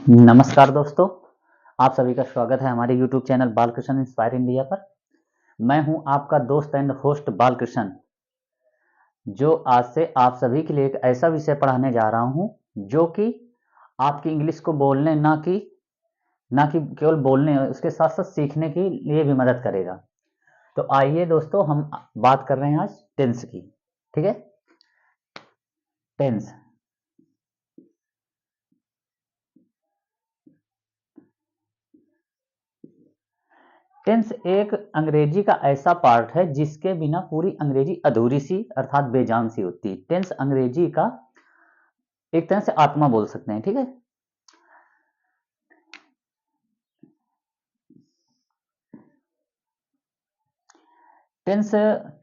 नमस्कार दोस्तों, आप सभी का स्वागत है हमारे YouTube channel Balkrishna inspire India पर। मैं हूं आपका दोस्त एंड होस्ट बालकृष्ण, जो आज से आप सभी के लिए एक ऐसा विषय पढ़ाने जा रहा हूं जो कि आपकी इंग्लिश को बोलने ना कि केवल बोलने, उसके साथ साथ सीखने के लिए भी मदद करेगा। तो आइए दोस्तों, हम बात कर रहे हैं आज टेंस की। ठीक है। टेंस टेंस एक अंग्रेजी का ऐसा पार्ट है जिसके बिना पूरी अंग्रेजी अधूरी सी अर्थात बेजान सी होती है। टेंस अंग्रेजी का एक तरह से आत्मा बोल सकते हैं। ठीक है। टेंस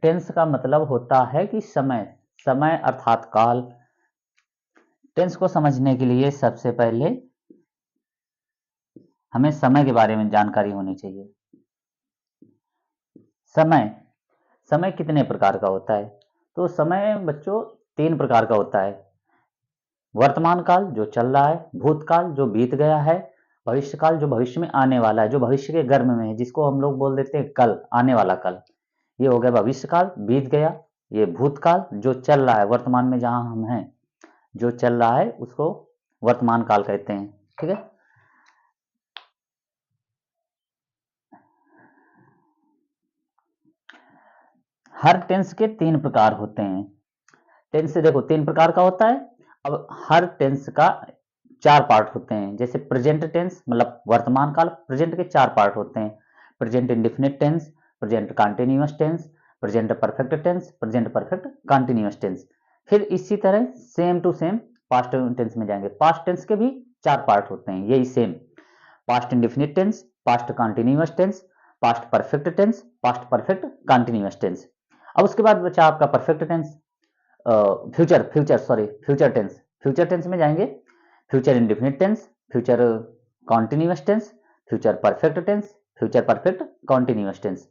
टेंस का मतलब होता है कि समय, समय अर्थात काल। टेंस को समझने के लिए सबसे पहले हमें समय के बारे में जानकारी होनी चाहिए। समय समय कितने प्रकार का होता है? तो समय बच्चों तीन प्रकार का होता है। वर्तमान काल जो चल रहा है, भूतकाल जो बीत गया है, भविष्य काल जो भविष्य में आने वाला है, जो भविष्य के गर्भ में है, जिसको हम लोग बोल देते हैं कल, आने वाला कल। ये हो गया भविष्य काल, बीत गया। ये भूतकाल जो चल रहा है, वर्तमान में जहां हम हैं जो चल रहा है उसको वर्तमान काल कहते हैं। ठीक है। हर टेंस के तीन प्रकार होते हैं। टेंस से देखो तीन प्रकार का होता है। अब हर टेंस का चार पार्ट होते हैं। जैसे प्रेजेंट टेंस मतलब वर्तमान काल, प्रेजेंट के चार पार्ट होते हैं। Present indefinite tense, present continuous tense, present perfect tense, present perfect continuous tense. फिर इसी तरह same to same past tense में जाएंगे। पास्ट टेंस के भी चार पार्ट होते हैं, यही same. Past indefinite tense, past continuous tense, past perfect tense, past perfect continuous tense. अब उसके बाद बचा आपका perfect tense, future tense. Future tense में जाएंगे future indefinite tense, future continuous tense, future perfect tense, future perfect continuous tense.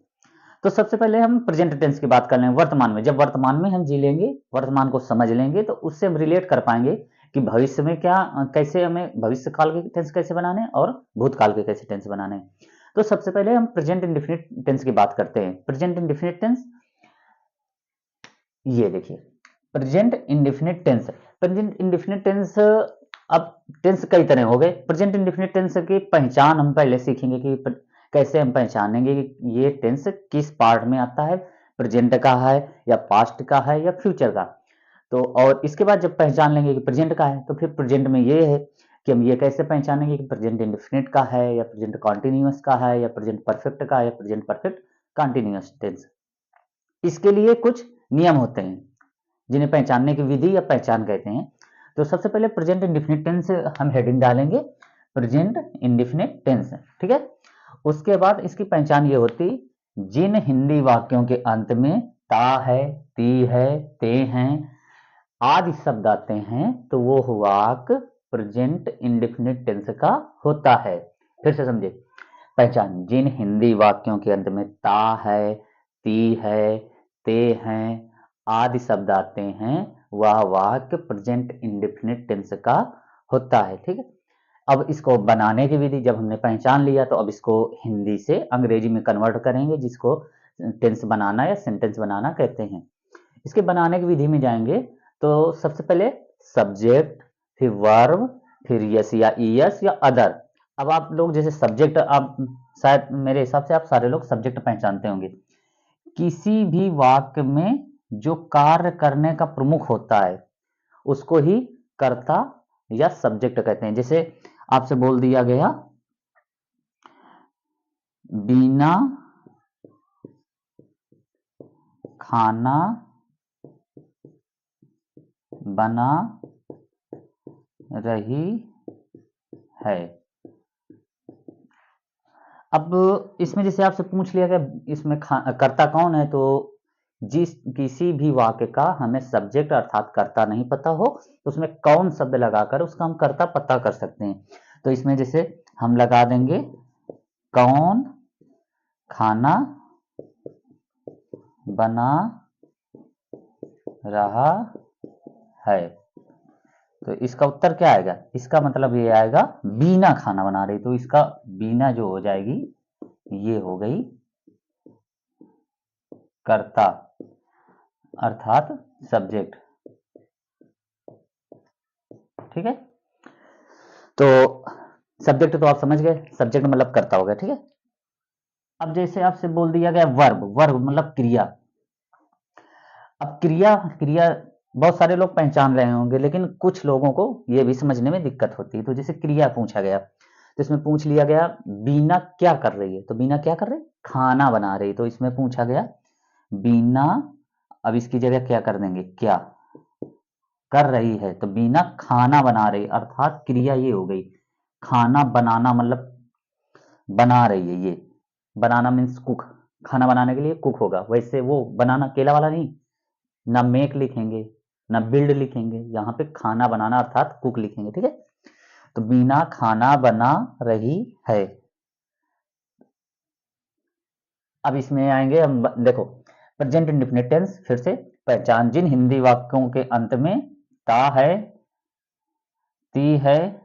तो सबसे पहले हम प्रेजेंट टेंस की बात कर लें। वर्तमान में, जब वर्तमान में हम जी लेंगे, वर्तमान को समझ लेंगे, तो उससे हम रिलेट कर पाएंगे कि भविष्य में क्या, कैसे हमें भविष्य काल के टेंस कैसे बनाने और भूतकाल के कैसे टेंस बनाने। तो सबसे पहले हम प्रेजेंट इंडेफिनिट टेंस की बात करते हैं। प्रेजेंट इंडेफिनिट टेंस, ये देखिए present indefinite tense. Present indefinite tense, अब टेंस कई तरह हो गए। प्रेजेंट इंडेफिनिट टेंस की पहचान हम पहले सीखेंगे कि कैसे हम पहचानेंगे कि ये टेंस किस पार्ट में आता है, प्रेजेंट का है या पास्ट का है या फ्यूचर का। तो और इसके बाद जब पहचान लेंगे कि प्रेजेंट का है, तो फिर प्रेजेंट में ये है कि हम ये कैसे पहचानेंगे कि प्रेजेंट इंडेफिनिट का है या प्रेजेंट कॉन्टिन्यूअस का है या प्रेजेंट परफेक्ट का है या प्रेजेंट परफेक्ट कंटिन्यूअस टेंस। इसके लिए कुछ नियम होते हैं जिन्हें पहचानने की विधि या पहचान कहते हैं। तो सबसे पहले प्रेजेंट इंडेफिनिट टेंस हम हेडिंग डालेंगे, प्रेजेंट इंडेफिनिट टेंस। ठीक है। उसके बाद इसकी पहचान ये होती, जिन हिंदी वाक्यों के अंत में ता है, ती है, ते हैं आदि शब्द आते हैं तो वो वाक्य प्रेजेंट इंडेफिनिट टेंस का होता है। फिर से समझे पहचान, जिन हिंदी वाक्यों के अंत में ता है, ती है, ते हैं आदि शब्द आते हैं वह वाक्य प्रेजेंट इंडेफिनिट टेंस का होता है। ठीक है। अब इसको बनाने की विधि, जब हमने पहचान लिया तो अब इसको हिंदी से अंग्रेजी में कन्वर्ट करेंगे, जिसको टेंस बनाना या सेंटेंस बनाना कहते हैं। इसके बनाने की विधि में जाएंगे तो सबसे पहले सब्जेक्ट, फिर वर्ब, फिर यस या ईएस या अदर। अब आप लोग जैसे सब्जेक्ट, आप शायद मेरे हिसाब से आप सारे लोग सब्जेक्ट पहचानते होंगे। किसी भी वाक्य में जो कार्य करने का प्रमुख होता है उसको ही कर्ता या सब्जेक्ट कहते हैं। जैसे आपसे बोल दिया गया बीना खाना बना रही है। अब इसमें जैसे आपसे पूछ लिया गया इसमें कर्ता कौन है, तो जिस किसी भी वाक्य का हमें सब्जेक्ट अर्थात कर्ता नहीं पता हो तो उसमें कौन शब्द लगाकर उसका हम कर्ता पता कर सकते हैं। तो इसमें जैसे हम लगा देंगे कौन खाना बना रहा है। तो इसका उत्तर क्या आएगा, इसका मतलब ये आएगा बीना खाना बना रही, तो इसका बीना जो हो जाएगी ये हो गई कर्ता अर्थात सब्जेक्ट। ठीक है, तो सब्जेक्ट तो आप समझ गए, सब्जेक्ट मतलब कर्ता हो गया। ठीक है, अब जैसे आपसे बोल दिया गया वर्ब, वर्ब मतलब क्रिया। अब क्रिया क्रिया बहुत सारे लोग पहचान रहे होंगे, लेकिन कुछ लोगों को ये भी समझने में दिक्कत होती है। तो जैसे क्रिया पूछा गया, तो इसमें पूछ लिया गया बीना क्या कर रही है, तो बीना क्या कर रही है, खाना बना रही। तो इसमें पूछा गया बीना, अब इसकी जगह क्या कर देंगे, क्या कर रही है, तो बीना खाना बना रही, अर्थात क्रिया ये हो गई। खाना बनाना मतलब बना रही है, ये बनाना मीन्स कुक, खाना बनाने के लिए कुक होगा। वैसे वो बनाना केला वाला नहीं, ना मेक लिखेंगे ना बिल्ड लिखेंगे, यहाँ पे खाना बनाना अर्थात कुक लिखेंगे। ठीक है, तो बीना खाना बना रही है। अब इसमें आएंगे हम, देखो प्रेजेंट इंडेफिनिट टेंस, फिर से पहचान, जिन हिंदी वाक्यों के अंत में ता है, ती है,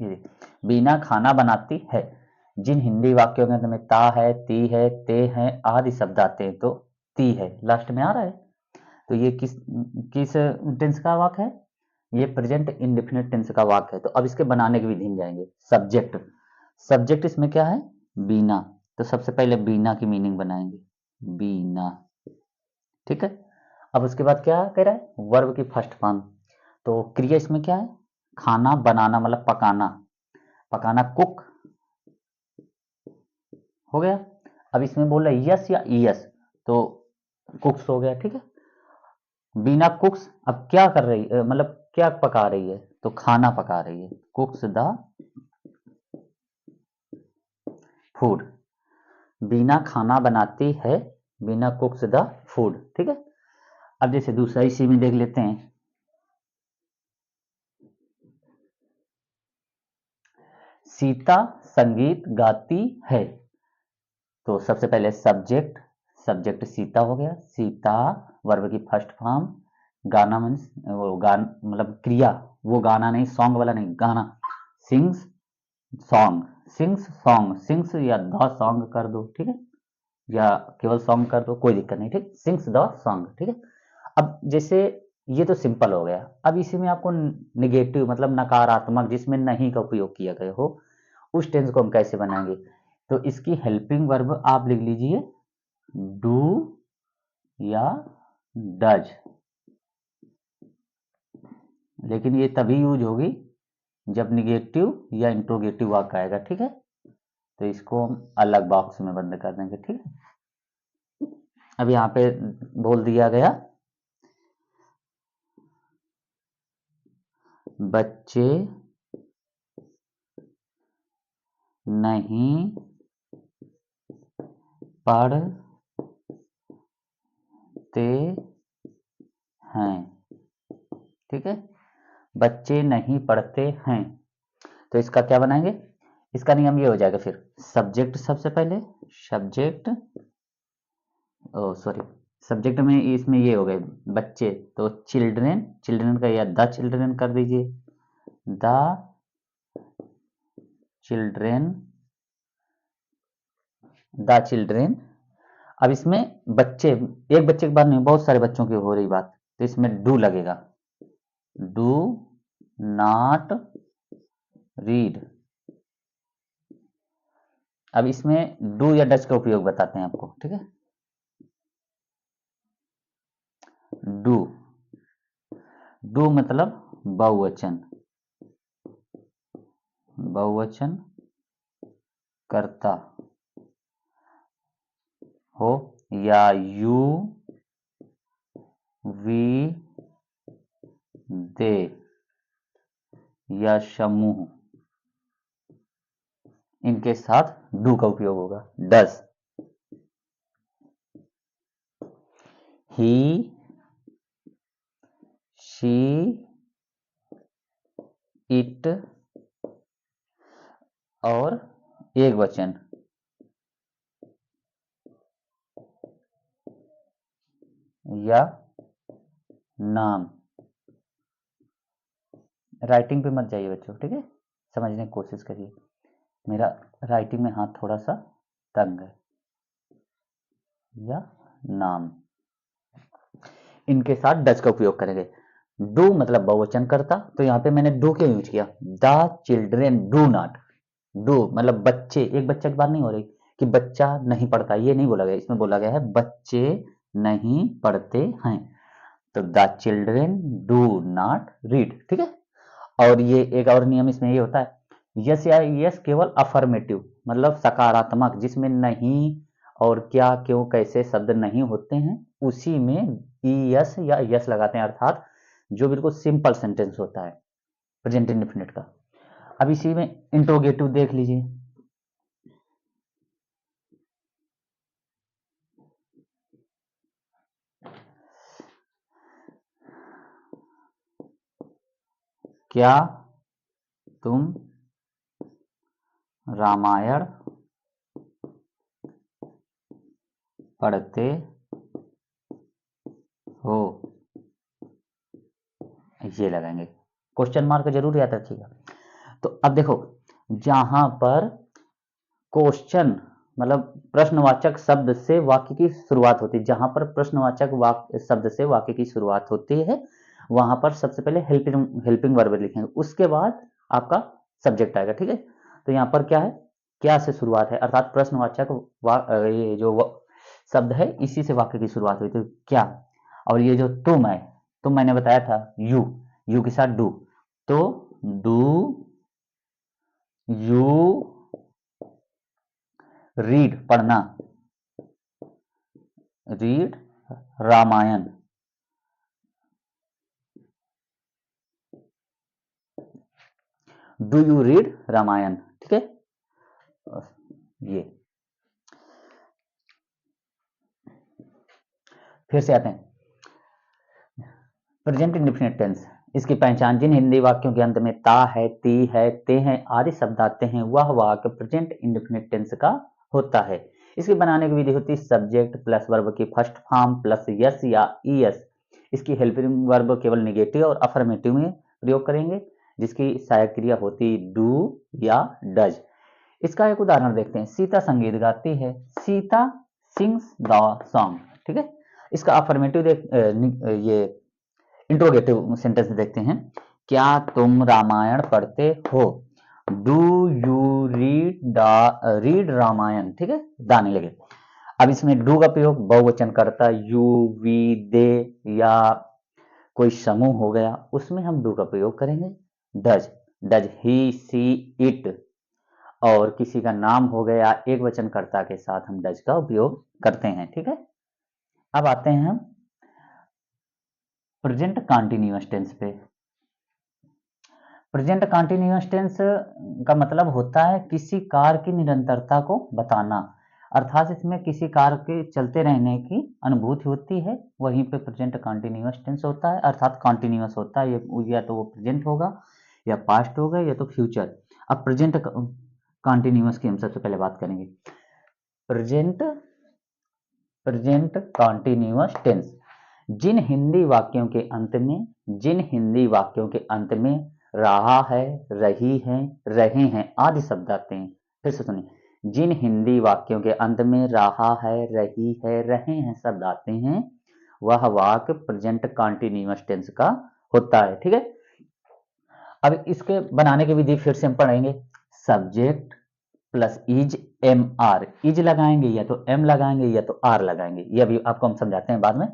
ये बीना खाना बनाती है, जिन हिंदी वाक्यों के अंत में ता है, ती है, ते हैं आदि शब्द आते हैं, तो ती है लास्ट में आ रहा है, तो ये किस किस टेंस का वाक्य है, ये प्रेजेंट इंडेफिनिट टेंस का वाक्य है। तो अब इसके बनाने की विधि में जाएंगे। सब्जेक्ट, सब्जेक्ट इसमें क्या है, बीना, तो सबसे पहले बीना की मीनिंग बनाएंगे, बीना। ठीक है, अब उसके बाद क्या कह रहा है, वर्ब की फर्स्ट फॉर्म, तो क्रिया इसमें क्या है, खाना बनाना मतलब पकाना, पकाना कुक हो गया। अब इसमें बोल रहा है यस या ईएस, तो कुक्स हो गया। ठीक है, बिना कुक्स अब क्या कर रही मतलब क्या पका रही है, तो खाना पका रही है, कुक्स द फूड, बिना खाना बनाती है, बिना कुक्स द फूड। ठीक है, अब जैसे दूसरा इसी में देख लेते हैं, सीता संगीत गाती है, तो सबसे पहले सब्जेक्ट, सब्जेक्ट सीता हो गया, सीता वर्ब की फर्स्ट फॉर्म, गाना मीन्स वो गान मतलब क्रिया, वो गाना नहीं, सॉन्ग वाला नहीं, गाना, sings song, sings song, sings या द सॉन्ग कर दो। ठीक है, या केवल सॉन्ग कर दो, कोई दिक्कत नहीं। ठीक, सिंग्स द सॉन्ग। ठीक है, अब जैसे ये तो सिंपल हो गया। अब इसी में आपको निगेटिव मतलब नकारात्मक, जिसमें नहीं का उपयोग किया गया हो, उस टेंस को हम कैसे बनाएंगे, तो इसकी हेल्पिंग वर्ब आप लिख लीजिए डू या डज, लेकिन ये तभी यूज होगी जब निगेटिव या इंट्रोगेटिव वाक्य आएगा। ठीक है, तो इसको हम अलग बॉक्स में बंद कर देंगे। ठीक है, अब यहाँ पे बोल दिया गया बच्चे नहीं पढ़ते हैं। ठीक है, बच्चे नहीं पढ़ते हैं, तो इसका क्या बनाएंगे, इसका नियम ये हो जाएगा, फिर सब्जेक्ट सबसे पहले, सब्जेक्ट, ओ सॉरी, सब्जेक्ट में इसमें ये हो गए बच्चे, तो चिल्ड्रेन, चिल्ड्रेन का या द चिल्ड्रेन कर दीजिए, द चिल्ड्रेन, द चिल्ड्रेन। अब इसमें बच्चे, एक बच्चे की बात नहीं, बहुत सारे बच्चों की हो रही बात, तो इसमें डू लगेगा, डू नॉट रीड। अब इसमें डू या डच का उपयोग बताते हैं आपको। ठीक है, डू, डू मतलब बहुवचन, बहुवचन करता हो, या यू, वी, दे, या समूह, इनके साथ डू का उपयोग होगा। डज, ही, शी, इट, और एक वचन, या नाम। राइटिंग पे मत जाइए बच्चों, ठीक है, समझने की कोशिश करिए, मेरा राइटिंग में हाथ थोड़ा सा तंग है। या नाम, इनके साथ डज का उपयोग करेंगे। डू मतलब बहुवचन करता, तो यहाँ पे मैंने डू क्यों यूज किया, the children do not, do मतलब बच्चे, एक बच्चा की बात नहीं हो रही कि बच्चा नहीं पढ़ता, ये नहीं बोला गया, इसमें बोला गया है बच्चे नहीं पढ़ते हैं, तो the children do not read, ठीक है। और ये एक और नियम इसमें ये होता है, यस या यस केवल अफर्मेटिव मतलब सकारात्मक, जिसमें नहीं और क्या क्यों कैसे शब्द नहीं होते हैं, उसी में यस या यस लगाते हैं, अर्थात जो बिल्कुल सिंपल सेंटेंस होता है प्रेजेंट इंडेफिनिट का। अब इसी में इंट्रोगेटिव देख लीजिए, क्या तुम रामायण पढ़ते हो, ये लगाएंगे, क्वेश्चन मार्क जरूर याद रखिएगा। तो अब देखो, जहां पर क्वेश्चन मतलब प्रश्नवाचक शब्द से वाक्य की शुरुआत होती है, जहां पर प्रश्नवाचक वाक्य शब्द से वाक्य की शुरुआत होती है, वहां पर सबसे पहले हेल्पिंग वर्ब लिखेंगे, उसके बाद आपका सब्जेक्ट आएगा, ठीक है। तो यहाँ पर क्या है, क्या से शुरुआत है, अर्थात प्रश्नवाचक ये जो शब्द है इसी से वाक्य की शुरुआत हुई, तो क्या, और ये जो तुम है, तुम मैंने बताया था यू के साथ डू, तो डू यू रीड पढ़ना, read Ramayan, do you read Ramayan, ठीक है। ये फिर से आते हैं, प्रेजेंट इंडेफिनिट टेंस, इसकी पहचान, जिन हिंदी वाक्यों के अंत में ता है, ती है, ते हैं आदि शब्द आते हैं, वह वाक्य प्रेजेंट इंडेफिनिट टेंस का होता है। इसकी बनाने की विधि होती है सब्जेक्ट प्लस वर्ब की फर्स्ट फॉर्म प्लस यस या ईएस। इसकी हेल्पिंग वर्ब केवल निगेटिव और अफर्मेटिव में प्रयोग करेंगे, जिसकी सहायक क्रिया होती डू या डज। इसका एक उदाहरण देखते हैं, सीता संगीत गाती है, सीता सिंग्स द सॉन्ग, ठीक है। इसका अफर्मेटिव ये इंट्रोगेटिव सेंटेंस देखते हैं, क्या तुम रामायण पढ़ते हो, डू यू रीड रामायण, ठीक है, दाने लगे। अब इसमें डू का प्रयोग बहुवचन करता, यू वी दे या कोई समूह हो गया, उसमें हम डू का प्रयोग करेंगे। Does, does he see it, और किसी का नाम हो गया एक वचन कर्ता के साथ हम डज का उपयोग करते हैं, ठीक है। अब आते हैं हम प्रेजेंट कॉन्टिन्यूअस टेंस पे। प्रेजेंट कॉन्टिन्यूअस टेंस का मतलब होता है किसी कार्य की निरंतरता को बताना, अर्थात इसमें किसी कार्य के चलते रहने की अनुभूति होती है, वहीं पे प्रेजेंट कॉन्टिन्यूअस टेंस होता है, अर्थात कॉन्टिन्यूअस होता है, ये या तो वो प्रेजेंट होगा या पास्ट होगा या तो फ्यूचर। अब प्रेजेंट कॉन्टिन्यूअस की हम सबसे पहले बात करेंगे, प्रेजेंट प्रेजेंट कॉन्टिन्यूअस टेंस, जिन हिंदी वाक्यों के अंत में, जिन हिंदी वाक्यों के अंत में रहा है, रही है, रहे हैं आदि शब्द आते हैं, फिर से सुनिए, जिन हिंदी वाक्यों के अंत में रहा है, रही है, रहे हैं शब्द आते हैं, वह वाक्य प्रेजेंट कॉन्टिन्यूअस टेंस का होता है, ठीक है। अब इसके बनाने की विधि फिर से हम पढ़ेंगे, subject plus is am are, is लगाएंगे या तो एम लगाएंगे या तो आर लगाएंगे, ये अभी आपको हम समझाते हैं बाद में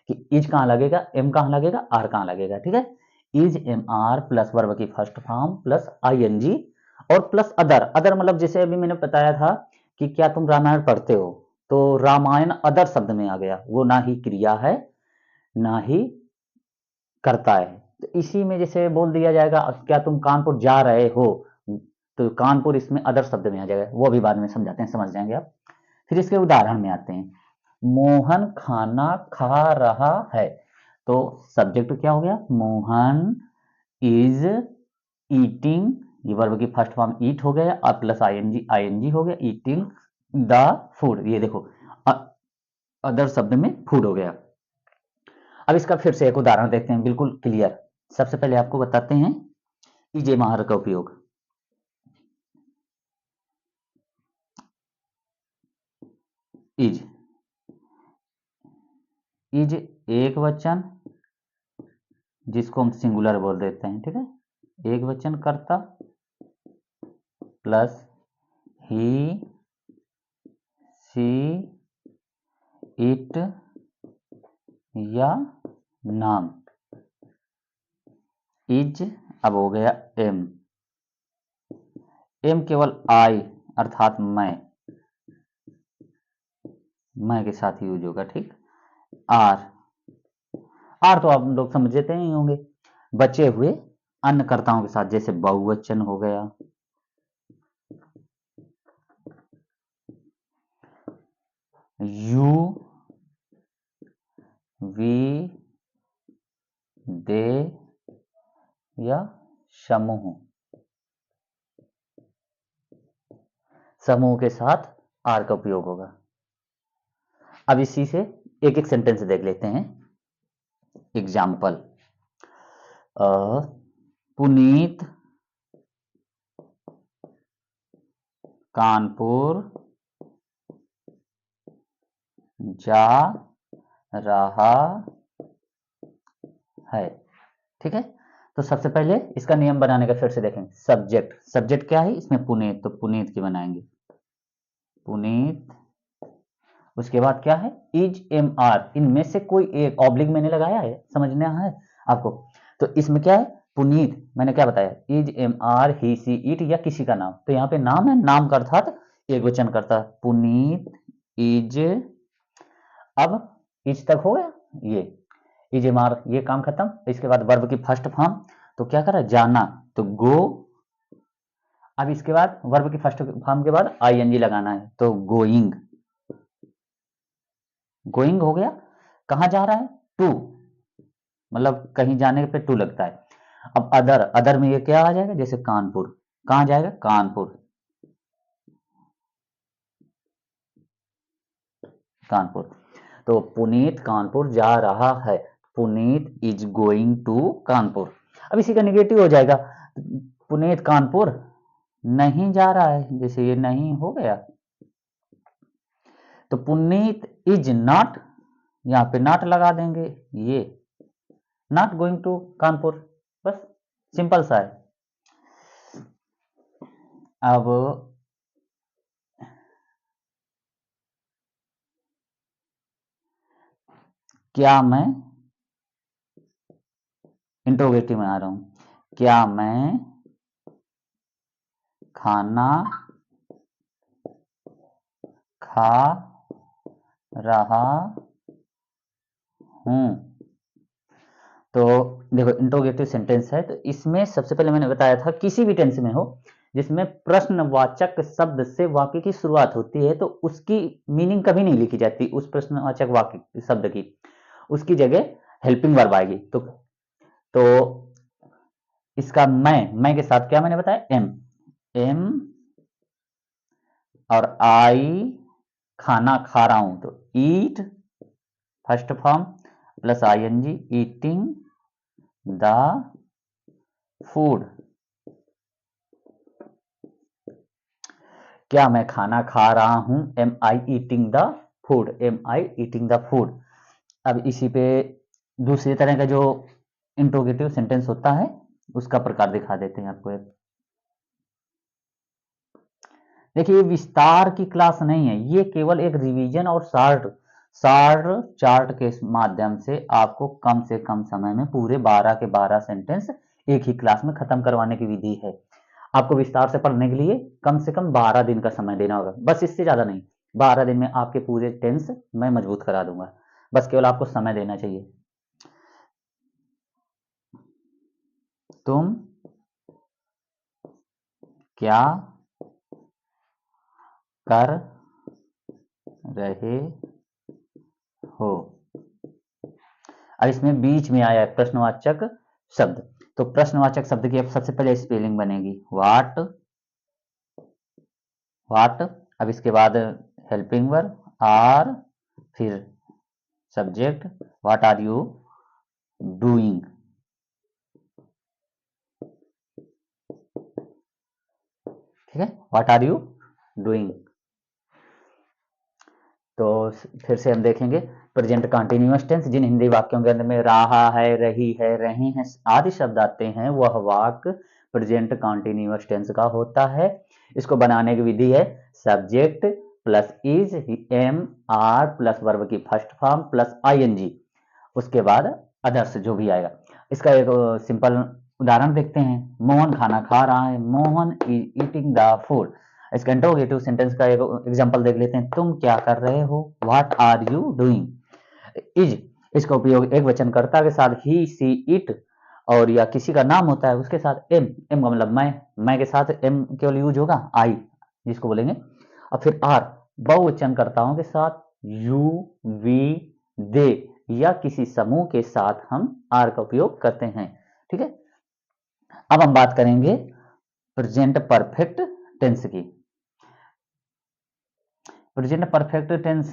कि इज कहां लगेगा, एम कहां लगेगा, आर कहां लगेगा, ठीक है। Is am are plus verb की फर्स्ट फॉर्म प्लस आईएनजी और प्लस अदर, अदर मतलब जैसे अभी मैंने बताया था कि क्या तुम रामायण पढ़ते हो, तो रामायण अदर शब्द में आ गया, वो ना ही क्रिया है ना ही करता है, तो इसी में जैसे बोल दिया जाएगा क्या तुम कानपुर जा रहे हो, तो कानपुर इसमें अदर शब्द में आ जाएगा, वो भी बाद में समझाते हैं, समझ जाएंगे आप। फिर इसके उदाहरण में आते हैं, मोहन खाना खा रहा है, तो सब्जेक्ट क्या हो गया, मोहन इज ईटिंग, ये वर्ब की फर्स्ट फॉर्म ईट हो गया और प्लस आईएनजी, आईएनजी हो गया, ईटिंग द फूड, ये देखो अदर शब्द में फूड हो गया। अब इसका फिर से एक उदाहरण देखते हैं, बिल्कुल क्लियर। सबसे पहले आपको बताते हैं इजेमार का उपयोग। इज इज एक वचन जिसको हम सिंगुलर बोल देते हैं, ठीक है। एक वचन कर्ता प्लस ही सी इट या नाम। इज अब हो गया एम, एम केवल आई अर्थात मैं के साथ यूज होगा, ठीक। आर, आर तो आप लोग समझते ही होंगे, बचे हुए अन्य कर्ताओं के साथ, जैसे बहुवचन हो गया, यू, वी, दे या समूह, समूह के साथ आर का उपयोग होगा। अब इसी से एक एक सेंटेंस देख लेते हैं। एग्जाम्पल, पुनीत कानपुर जा रहा है, ठीक है। तो सबसे पहले इसका नियम बनाने का फिर से देखेंगे। सब्जेक्ट, सब्जेक्ट क्या है इसमें? पुनीत, तो पुनीत की बनाएंगे, पुनीत। उसके बाद क्या है? इज एम आर, इनमें से कोई एक, ऑब्लिक मैंने लगाया है, समझना है आपको। तो इसमें क्या है? पुनीत, मैंने क्या बताया? इज एम आर ही सी इट या किसी का नाम, तो यहाँ पे नाम है, नाम का अर्थात एक वचन करता है, पुनीत इज। अब इज तक हो गया, ये इज एम आर, ये काम खत्म। इसके बाद वर्ब की फर्स्ट फॉर्म, तो क्या करा? जाना, तो गो। अब इसके बाद वर्ब की फर्स्ट फॉर्म के बाद आईएनजी लगाना है, तो गोइंग, गोइंग हो गया। कहां जा रहा है? टू, मतलब कहीं जाने पे टू लगता है। अब अदर, अदर में ये क्या आ जाएगा? जैसे कानपुर, कहां जाएगा? कानपुर, कानपुर। तो पुनीत कानपुर जा रहा है, Puneet is going to Kanpur. अब इसी का निगेटिव हो जाएगा, पुनीत कानपुर नहीं जा रहा है, जैसे ये नहीं हो गया। तो पुनीत इज नॉट, यहां पे नॉट लगा देंगे, ये नॉट गोइंग टू कानपुर, बस सिंपल सा है। अब क्या मैं, इंट्रोगेटिव में आ रहा हूं, क्या मैं खाना खा रहा हूं? तो देखो इंट्रोगेटिव सेंटेंस है, तो इसमें सबसे पहले मैंने बताया था, किसी भी टेंस में हो जिसमें प्रश्नवाचक शब्द से वाक्य की शुरुआत होती है, तो उसकी मीनिंग कभी नहीं लिखी जाती उस प्रश्नवाचक वाक्य शब्द की, उसकी जगह हेल्पिंग वर्ब आएगी। तो इसका मैं के साथ क्या मैंने बताया? एम, एम और आई खाना खा रहा हूं, तो eat first form plus ING, eating the food. क्या मैं खाना खा रहा हूं? Am I eating the food, am I eating the food. अब इसी पे दूसरी तरह का जो इंट्रोगेटिव सेंटेंस होता है उसका प्रकार दिखा देते हैं आपको एक। देखिए, ये विस्तार की क्लास नहीं है, ये केवल एक रिवीजन और शार्ट शार्ट चार्ट के माध्यम से आपको कम से कम समय में पूरे 12 के 12 सेंटेंस एक ही क्लास में खत्म करवाने की विधि है। आपको विस्तार से पढ़ने के लिए कम से कम 12 दिन का समय देना होगा, बस इससे ज्यादा नहीं। 12 दिन में आपके पूरे टेंस मैं मजबूत करा दूंगा, बस केवल आपको समय देना चाहिए। तुम क्या कर रहे हो? अब इसमें बीच में आया है प्रश्नवाचक शब्द, तो प्रश्नवाचक शब्द की अब सबसे पहले स्पेलिंग बनेगी वाट, वाट। अब इसके बाद हेल्पिंग वर्ब आर, फिर subject what are you doing. ठीक है, व्हाट आर यू डूइंग। तो फिर से हम देखेंगे प्रेजेंट कंटिन्यूअस टेंस, जिन हिंदी वाक्यों के अंत में रहा है, रही है, रहे हैं आदि शब्द आते हैं वह वाक्य प्रेजेंट कंटिन्यूअस टेंस का होता है। इसको बनाने की विधि है subject plus is, am, are plus verb की फर्स्ट फॉर्म प्लस आईएनजी, उसके बाद अदर्स जो भी आएगा। इसका एक सिंपल उदाहरण देखते हैं। मोहन खाना खा रहा है, Mohan is eating the food. इसका इंटरोगेटिव सेंटेंस का एक एग्जांपल देख लेते हैं। तुम क्या कर रहे हो, what are you doing. Is, इसका उपयोग एक वचनकर्ता के साथ ही, सी, इट और या किसी का नाम होता है उसके साथ एम, एम का मतलब मैं के साथ एम केवल यूज होगा, आई जिसको बोलेंगे। और फिर आर बहुवचनकर्ताओं के साथ, यू, वी, दे या किसी समूह के साथ हम आर का उपयोग करते हैं। ठीक है, अब हम बात करेंगे प्रेजेंट परफेक्ट टेंस की। Present perfect tense,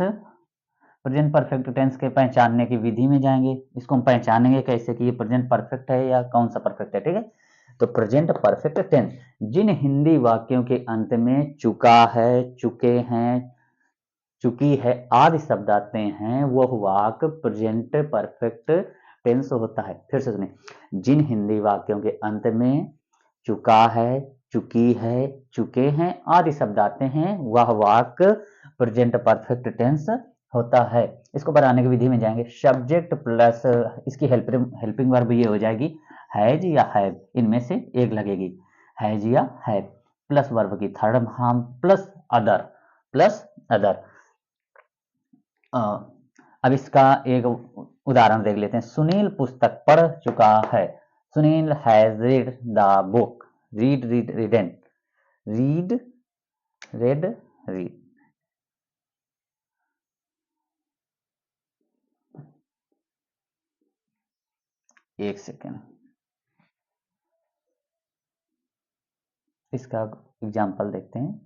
present perfect tense के पहचानने की विधि में जाएंगे। इसको हम पहचानेंगे कैसे कि ये प्रेजेंट परफेक्ट है या कौन सा परफेक्ट है। ठीक है, तो प्रेजेंट परफेक्ट टेंस जिन हिंदी वाक्यों के अंत में चुका है, चुके हैं, चुकी है आदि शब्द आते हैं वह वाक्य प्रेजेंट परफेक्ट टेंस होता है। फिर से सुनिए, जिन हिंदी वाक्यों के अंत में चुका है, चुकी है, चुके हैं आदि शब्द आते हैं वह वाक्य प्रेजेंट परफेक्ट टेंस होता है। इसको बनाने की विधि में जाएंगे। सब्जेक्ट प्लस इसकी हेल्पिंग वर्ब ये हो जाएगी हैज या हैव, इनमें से एक लगेगी, हैज या हैव प्लस वर्ब की थर्ड फॉर्म प्लस अदर। अब इसका एक उदाहरण देख लेते हैं। सुनील पुस्तक पढ़ चुका है, Sunil has read the book, रीडेन, रीड, रेड, रीड। एक सेकेंड, इसका एग्जाम्पल देखते हैं।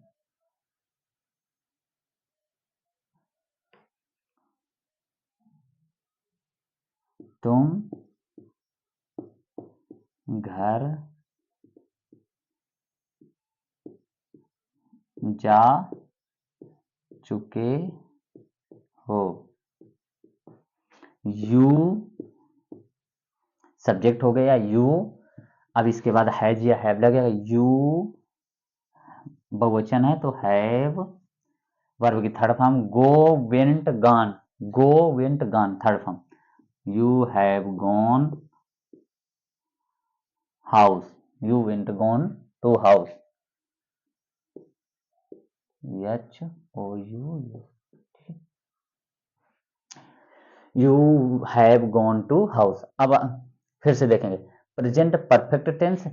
तुम घर जा चुके हो, यू सब्जेक्ट हो गया यू। अब इसके बाद हैज या हैव लगेगा, यू बहुवचन है तो हैव, वर्ब की third form go went gone, go went gone third form, you have gone house, you went gone to house, H O U, you have gone to house. अब फिर से देखेंगे present perfect tense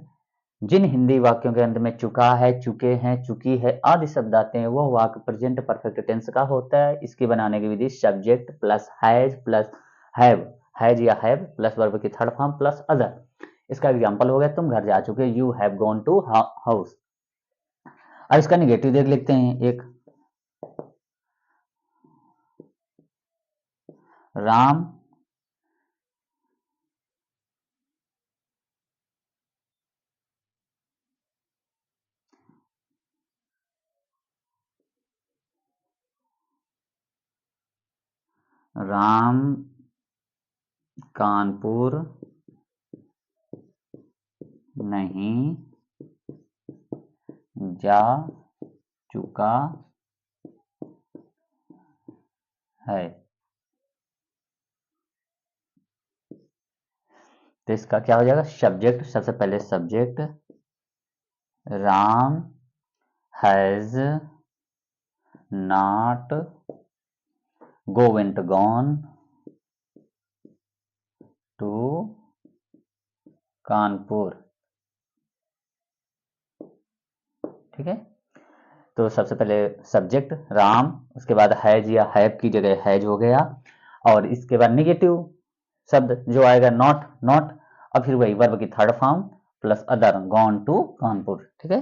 जिन हिंदी वाक्यों के अंत में चुका है, चुके हैं, चुकी है आदि शब्द आते हैं वह वाक्य प्रेजेंट परफेक्ट टेंस का होता है। इसकी बनाने की विधि subject plus has plus have, has या हैव प्लस वर्ब की थर्ड फॉर्म प्लस अदर। इसका एग्जांपल हो गया तुम घर जा चुके, you have gone to house. अब इसका निगेटिव देख लेते हैं। एक, राम राम कानपुर नहीं जा चुका है। तो इसका क्या हो जाएगा, सब्जेक्ट, सबसे पहले subject Ram has not go went gone to Kanpur. ठीक है, तो सबसे पहले सब्जेक्ट राम, उसके बाद हैज या हैव की जगह हैज हो गया, और इसके बाद नेगेटिव शब्द जो आएगा नॉट, नॉट, और फिर वही वर्ब की third form plus other, gone to Kanpur. ठीक है,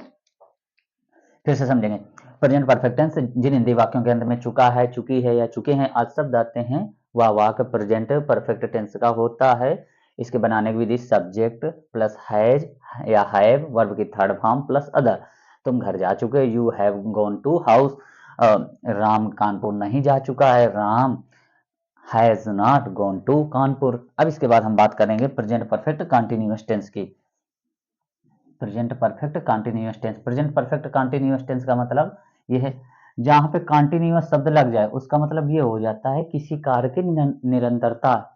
फिर से समझेंगे। प्रेजेंट परफेक्ट टेंस जिन हिंदी वाक्यों के अंत में चुका है, चुकी है या चुके हैं आदि शब्द आते हैं वह वाक्य प्रेजेंट परफेक्ट टेंस का होता है। इसके बनाने की विधि सब्जेक्ट प्लस हैज या हैव वर्ब की थर्ड फॉर्म प्लस अदर। तुम घर जा चुके, you have gone to house. Ram Kanpur नहीं जा चुका है, Ram has not gone to Kanpur. अब इसके बाद हम बात करेंगे प्रेजेंट परफेक्ट कंटिन्यूअस टेंस की। Present perfect continuous tense, present perfect continuous tense का मतलब ये है जहां पे कंटिन्यूअस शब्द लग जाए उसका मतलब ये हो जाता है किसी कार्य की निरंतरता,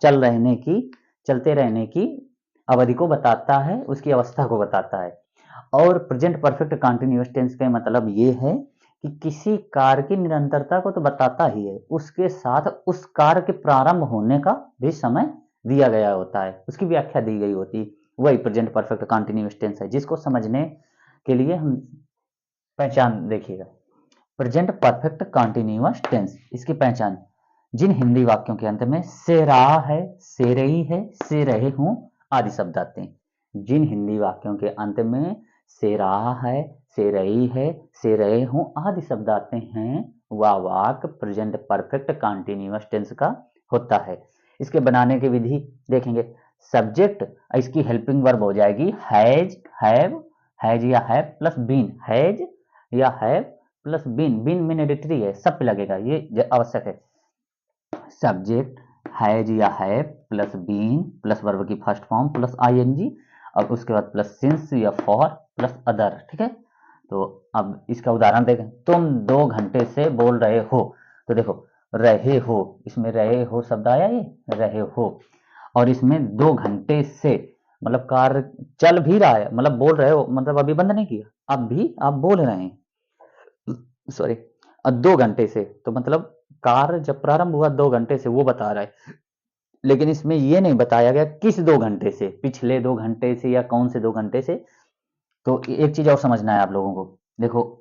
चलते रहने की अवधि को बताता है, उसकी अवस्था को बताता है। और प्रेजेंट परफेक्ट कंटिन्यूअस टेंस का मतलब ये है कि किसी कार्य की निरंतरता को तो बताता ही है, उसके साथ उस कार्य के प्रारंभ होने का भी समय दिया गया होता है, उसकी व्याख्या दी गई होती है। वही प्रेजेंट परफेक्ट कंटिन्यूअस टेंस है, जिसको समझने के लिए हम पहचान देखिएगा। प्रेजेंट परफेक्ट कंटिन्यूअस टेंस, इसकी पहचान जिन हिंदी वाक्यों के अंत में से रहा है, से रही है, से रहे हूं आदि शब्द आते हैं। जिन हिंदी वाक्यों के अंत में से रहा है, से रही है, से रहे हूं आदि शब्द आते हैं, वह वाक्य प्रेजेंट परफेक्ट कंटिन्यूअस टेंस का होता है। इसके बनाने की विधि देखेंगे। सब्जेक्ट इसकी हेल्पिंग वर्ब हो जाएगी हैज, हैव, हैज या हैव प्लस बीन, हैज या have plus been, been mandatory है, सब पे लगेगा, ये आवश्यक है। सब्जेक्ट हैज या have plus been plus verb की फर्स्ट फॉर्म प्लस आईएनजी, और उसके बाद प्लस सिंस या फॉर प्लस अदर। ठीक है, तो अब इसका उदाहरण देखें। तुम 2 घंटे से बोल रहे हो, तो देखो रहे हो, इसमें रहे हो शब्द आया, ये रहे हो, और इसमें 2 घंटे से मतलब कार्य चल भी रहा है, मतलब बोल रहे हो, मतलब अभी बंद नहीं किया, अब भी आप बोल रहे हैं, सॉरी 2 घंटे से, तो मतलब कार्य जब प्रारंभ हुआ 2 घंटे से वो बता रहा है, लेकिन इसमें ये नहीं बताया गया किस 2 घंटे से, पिछले 2 घंटे से या कौन से 2 घंटे से। तो एक चीज और समझना है आप लोगों को, देखो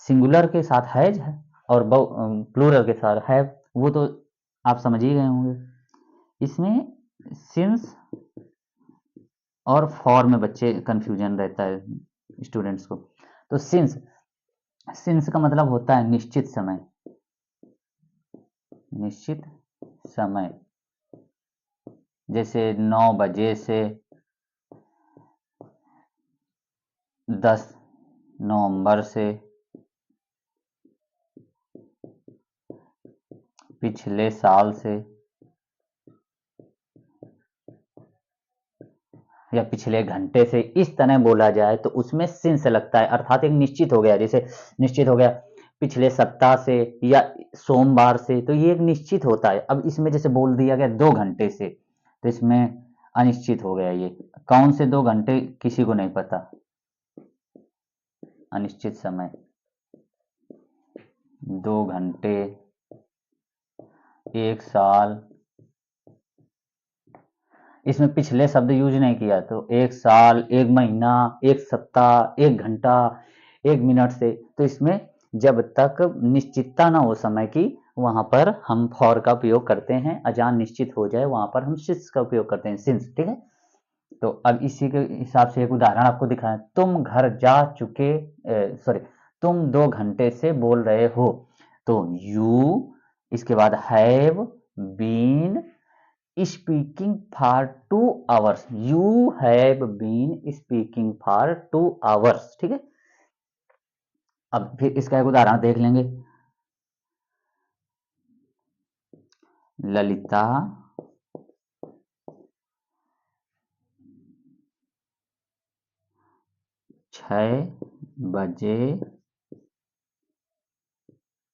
सिंगुलर के साथ हैज है और प्लूरल के साथ हैव, वो तो आप समझ ही गए होंगे। इसमें सिंस और फॉर में बच्चे कंफ्यूजन रहता है स्टूडेंट्स को। तो सिंस, सिंस का मतलब होता है निश्चित समय, निश्चित समय, जैसे 9 बजे से 10 नवंबर से, पिछले साल से, या पिछले घंटे से, इस तरह बोला जाए तो उसमें सिंस लगता है, अर्थात एक निश्चित हो गया, जैसे निश्चित हो गया पिछले सप्ताह से या सोमवार से, तो ये एक निश्चित होता है। अब इसमें जैसे बोल दिया गया 2 घंटे से, तो इसमें अनिश्चित हो गया, ये कौन से 2 घंटे किसी को नहीं पता, अनिश्चित समय, 2 घंटे, 1 साल, इसमें पिछले शब्द यूज नहीं किया, तो 1 साल, 1 महीना, 1 सप्ताह, 1 घंटा, 1 मिनट से, तो इसमें जब तक निश्चितता ना हो समय की, वहां पर हम फॉर का उपयोग करते हैं, अजान निश्चित हो जाए वहां पर हम सिंस का उपयोग करते हैं, सिंस। ठीक है, तो अब इसी के हिसाब से एक उदाहरण आपको दिखाएं। तुम घर जा चुके, सॉरी, तुम 2 घंटे से बोल रहे हो, तो यू, इसके बाद have been speaking for 2 hours, you have been speaking for 2 hours. ठीक है, अब फिर इसका एक उदाहरण देख लेंगे। ललिता 6 बजे,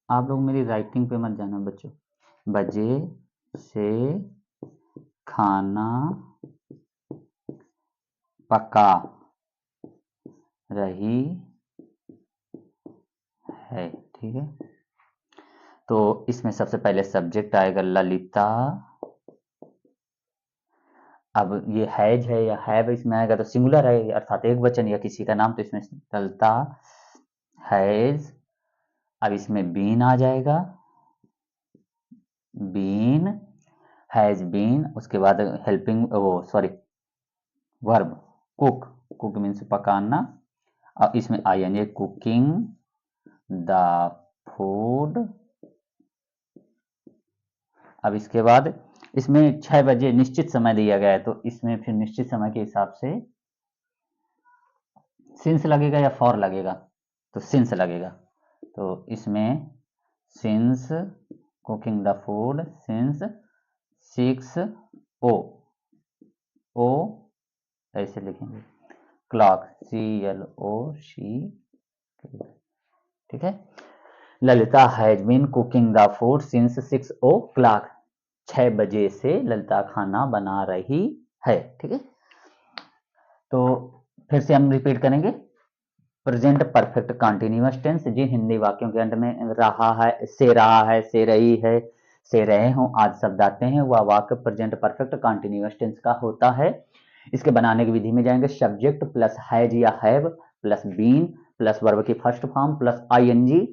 आप लोग मेरी राइटिंग पे मत जाना बच्चों, बजे से खाना पका रही है। ठीक है, तो इसमें सबसे पहले सब्जेक्ट आएगा ललिता, अब ये हैज है या हैव इसमें आएगा तो सिंगुलर है, अर्थात एक वचन या किसी का नाम, तो इसमें ललिता हैज, अब इसमें बीन आ जाएगा, बीन, हैज बीन, उसके बाद हेल्पिंग, वो sorry verb cook, cook means पकाना, अब इसमें आईएनजी कुकिंग द फूड, अब इसके बाद इसमें 6 बजे निश्चित समय दिया गया है, तो इसमें फिर निश्चित समय के हिसाब से सिंस लगेगा या फॉर लगेगा, तो सिंस लगेगा। तो इसमें since cooking the food, since 6 O, O ऐसे लिखेंगे, क्लॉक CLOC, ठीक है। Lalita has been cooking the food since 6 o'clock, 6 बजे से ललिता खाना बना रही है, ठीक है। तो फिर से हम रिपीट करेंगे। प्रेजेंट परफेक्ट कंटीन्यूअस टेंस, जिन हिंदी वाक्यों के अंत में रहा है, से रही है, से रहे हों आदि शब्द आते हैं, वह वाक्य प्रेजेंट परफेक्ट कंटीन्यूअस टेंस का होता है। इसके बनाने की विधि में जाएंगे। सब्जेक्ट प्लस हैज या have plus been plus verb की फर्स्ट फॉर्म प्लस ING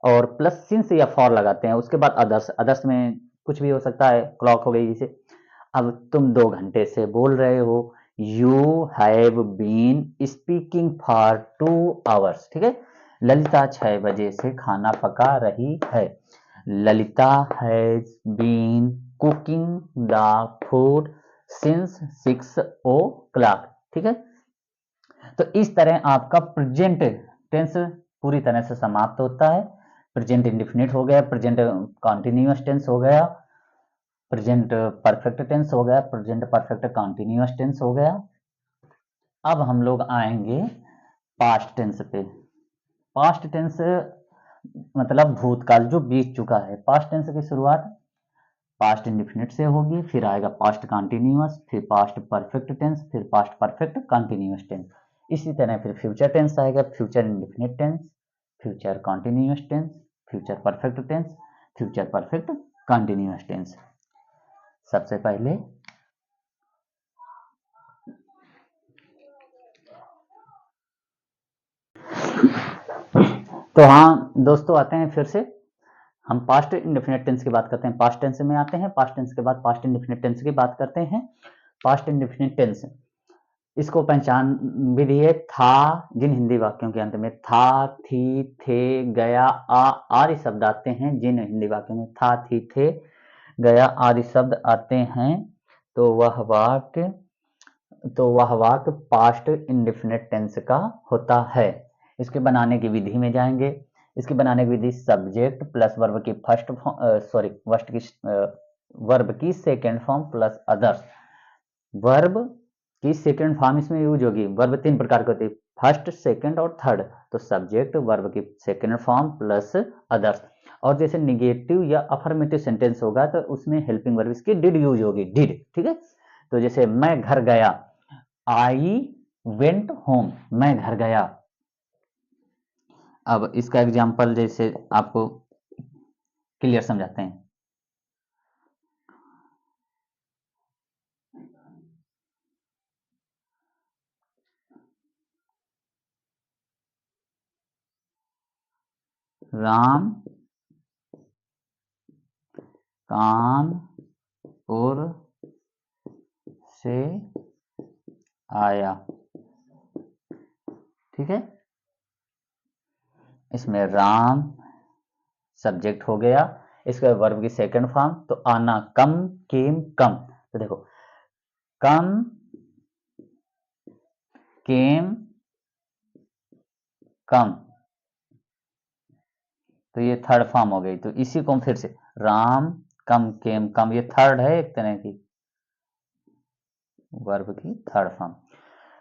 और प्लस सिंस या फॉर लगाते हैं। उसके बाद अदर्स, अदर्स में कुछ भी हो सकता है, क्लॉक हो गई जिसे। अब तुम 2 घंटे से बोल रहे हो, you have been speaking for 2 hours, ठीक है। ललिता 6 बजे से खाना पका रही है। Lalita has been cooking the food since 6 o'clock, ठीक है। तो इस तरह आपका प्रेजेंट टेंस पूरी तरह से समाप्त होता है। प्रेजेंट इंडिफिनिट हो गया, प्रेजेंट कॉन्टिन्यूअस टेंस हो गया, प्रेजेंट परफेक्ट टेंस हो गया, प्रेजेंट परफेक्ट कॉन्टिन्यूअस टेंस हो गया। अब हम लोग आएंगे पास्ट टेंस पे। पास्ट टेंस मतलब भूतकाल जो बीत चुका है। पास्ट टेंस की शुरुआत पास्ट इंडिफिनिट से होगी, फिर आएगा पास्ट कॉन्टिन्यूअस, फिर पास्ट परफेक्ट टेंस, फिर पास्ट परफेक्ट कॉन्टिन्यूअस टेंस। इसी तरह फिर फ्यूचर टेंस आएगा, future indefinite tense, future continuous tense, future perfect tense, future perfect continuous tense. सबसे पहले तो हाँ दोस्तों, आते हैं फिर से हम पास्ट इंडेफिनिट टेंस की बात करते हैं। पास्ट टेंस में आते हैं, पास्ट टेंस के बाद पास्ट इंडेफिनिट टेंस की बात करते हैं। पास्ट इंडेफिनिट टेंस, इसको पहचान विधि है था, जिन हिंदी वाक्यों के अंत में था, थी, थे, गया, आदि शब्द आते हैं, जिन हिंदी वाक्यों में था, थी, थे, गया आदि शब्द आते हैं, तो वह वाक्य पास्ट इंडेफिनिट टेंस का होता है। इसके बनाने की विधि में जाएंगे। इसकी बनाने की विधि सब्जेक्ट प्लस वर्ब की फर्स्ट वर्ब की second form plus others. Verb की सेकेंड फॉर्म इसमें यूज होगी। वर्ब 3 प्रकार की होती है, फर्स्ट, सेकेंड और थर्ड। तो सब्जेक्ट वर्ब की सेकेंड फॉर्म प्लस अदर्स। और जैसे निगेटिव या अफर्मेटिव सेंटेंस होगा तो उसमें हेल्पिंग वर्ब इसकी डिड यूज होगी, डिड, ठीक है। तो जैसे मैं घर गया, आई वेंट होम, मैं घर गया। अब इसका एग्जाम्पल जैसे आपको क्लियर समझाते हैं। राम कानपुर से आया, ठीक है। इसमें राम सब्जेक्ट हो गया, इसका वर्ब की सेकंड फॉर्म तो आना, कम, केम, कम। तो देखो कम, केम, कम, तो ये थर्ड फॉर्म हो गई। तो इसी को हम फिर से राम कम केम कम, ये थर्ड है एक तरह की वर्ब की थर्ड फॉर्म।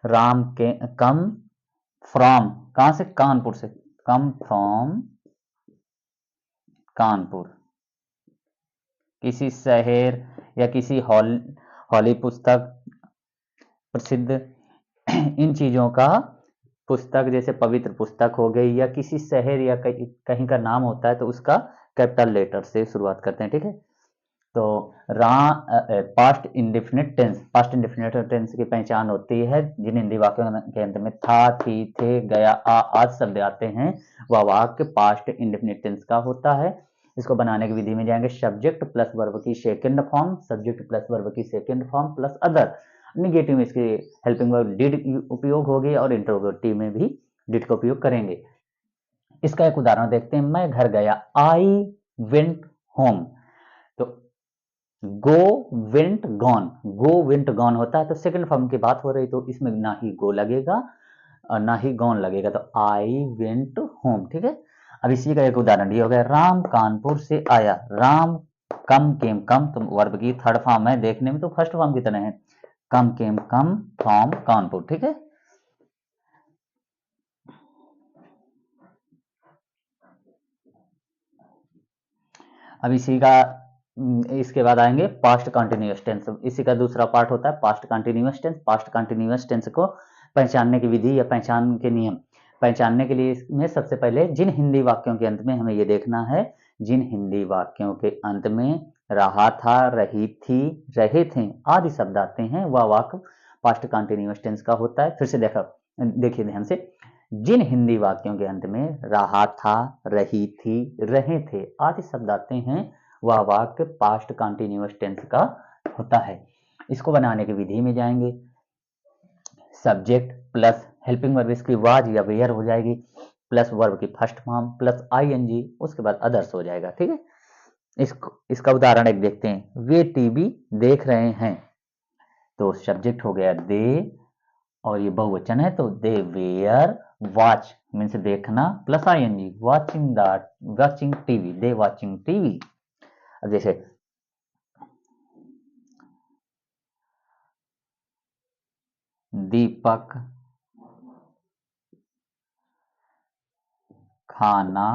राम के कम फ्रॉम, कहां से, कानपुर से, कम फ्रॉम कानपुर। किसी शहर या किसी हॉली पुस्तक, प्रसिद्ध इन चीजों का पुस्तक, जैसे पवित्र पुस्तक हो गई, या किसी शहर या कहीं का नाम होता है तो उसका कैपिटल लेटर से शुरुआत करते हैं, ठीक है। तो past indefinite tense, past indefinite tense की पहचान होती है जिन हिंदी वाक्यों के अंत में था, थी, थे, गया, आदि शब्द आते हैं, वह वाक्य पास्ट इंडेफिनिट टेंस का होता है। इसको बनाने की विधि में जाएंगे। सब्जेक्ट प्लस वर्ब की second form, subject plus verb की second form plus other. Negative में इसकी हेल्पिंग वर्ब डिड उपयोग होगी और इंटरोगेटिव में भी डिड का उपयोग करेंगे। इसका एक उदाहरण देखते हैं। मैं घर गया, आई वेंट होम। तो go went gone, go went gone होता है तो सेकंड फॉर्म की बात हो रही तो इसमें ना ही गो लगेगा और ना ही गॉन लगेगा, तो आई वेंट होम। ठीक है, अब इसी का एक उदाहरण ये हो गया, राम कानपुर से आया। राम कम केम कम, तो वर्ब की थर्ड फॉर्म है, देखने में तो फर्स्ट फॉर्म की तरह है, कम केम कम फ्रॉम कानपुर। ठीक है, अब इसी का इसके बाद आएंगे पास्ट कंटिन्यूअस टेंस। इसी का दूसरा पार्ट होता है past continuous tense. Past continuous tense को पहचानने की विधि या पहचान के नियम, पहचानने के लिए इसमें सबसे पहले जिन हिंदी वाक्यों के अंत में हमें ये देखना है, जिन हिंदी वाक्यों के अंत में रहा था, रही थी, रहे थे आदि शब्द आते हैं, वह वाक्य पास्ट कंटिन्यूअस टेंस का होता है। फिर से देखा, देखिए ध्यान से, जिन हिंदी वाक्यों के अंत में रहा था, रही थी, रहे थे आदि शब्द आते हैं, वह वाक्य पास्ट कंटिन्यूअस टेंस का होता है। इसको बनाने की विधि में जाएंगे, सब्जेक्ट प्लस हेल्पिंग वर्ब, इसकी वाज या वेयर हो जाएगी, प्लस वर्ब की फर्स्ट फॉर्म प्लस आईएनजी, उसके बाद अदर्स हो जाएगा। ठीक है, इसका उदाहरण एक देखते हैं, वे टीवी देख रहे हैं, तो सब्जेक्ट हो गया दे, और ये बहुवचन है तो दे वेयर, वॉच मीन्स देखना प्लस आईएनजी, वाचिंग टीवी, दे वाचिंग टीवी। अब जैसे दीपक खाना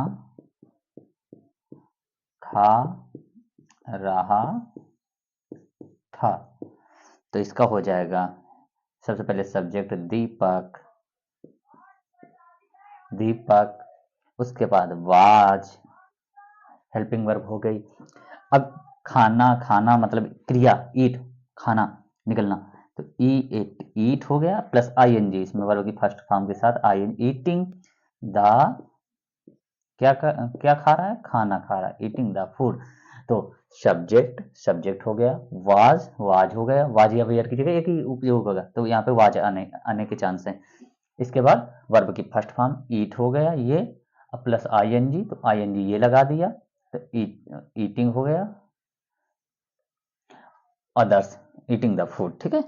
खा रहा था, तो इसका हो जाएगा सबसे पहले सब्जेक्ट दीपक, दीपक, उसके बाद वाज, हेल्पिंग वर्ब हो गई। अब खाना, खाना मतलब क्रिया, ईट, खाना, निकलना, तो ईट हो गया प्लस आईएनजी, इसमें वर्ब की फर्स्ट फॉर्म के साथ आई, ईटिंग द, क्या खा रहा है, खाना खा रहा है, ईटिंग द फूड, तो सब्जेक्ट हो गया, वाज हो गया, वाज या वेयर की जगह एक ही उपयोग होगा, तो यहाँ पे वाज आने के चांस हैं। इसके बाद वर्ब की फर्स्ट फॉर्म ईट हो गया ये, प्लस आईएनजी, तो आईएनजी ये लगा दिया, तो ईटिंग हो गया, अदर्स, ईटिंग द फूड। ठीक है,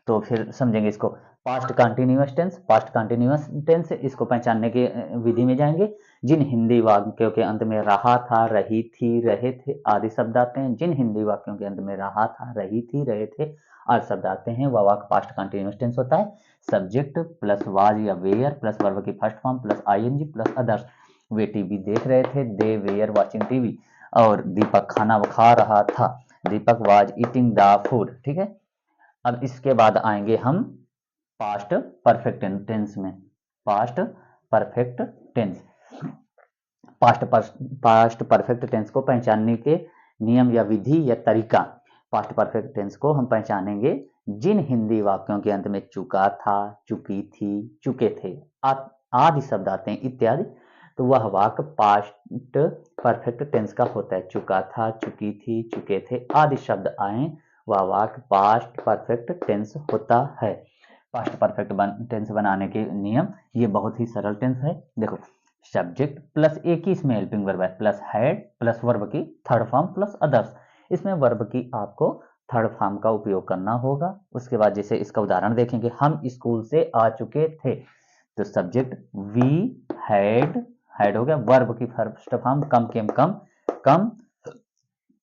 तो फिर समझेंगे इसको, past continuous tense, past continuous tense, इसको पहचानने के विधि में जाएंगे, जिन हिंदी वाक्यों के अंत में रहा था, रही थी, रहे थे आदि शब्द आते हैं, जिन हिंदी वाक्यों के अंत में रहा था, रही थी, रहे थे आदि शब्द आते हैं, वह वाक्य पास्ट कंटिन्यूअस टेंस होता है। सब्जेक्ट प्लस वाज या वेयर प्लस वर्ब की first form plus ING plus others, वे टीवी देख रहे थे, दे वेयर वाचिंग टीवी, और दीपक खाना खा रहा था, Deepak was eating the food. ठीक है, अब इसके बाद आएंगे हम पास्ट परफेक्ट टेंस में, past perfect tense, past perfect tense को पहचानने के नियम या विधि या तरीका, पास्ट परफेक्ट टेंस को हम पहचानेंगे जिन हिंदी वाक्यों के अंत में चुका था, चुकी थी, चुके थे आदि शब्द आते हैं इत्यादि, तो वह वाक्य पास्ट परफेक्ट टेंस का होता है। चुका था, चुकी थी, चुके थे आदि शब्द आए, वह वाक्य पास्ट परफेक्ट टेंस होता है। पास्ट परफेक्ट टेंस बनाने के नियम, ये बहुत ही सरल टेंस है। देखो, सब्जेक्ट प्लस एक ही इसमें हेल्पिंग वर्ब है, प्लस हैड प्लस वर्ब की थर्ड फॉर्म प्लस अदर्स, इसमें वर्ब की आपको थर्ड फॉर्म का उपयोग करना होगा। उसके बाद जैसे इसका उदाहरण देखेंगे, हम स्कूल से आ चुके थे, तो सब्जेक्ट वी हैड हो गया, वर्ब की first form come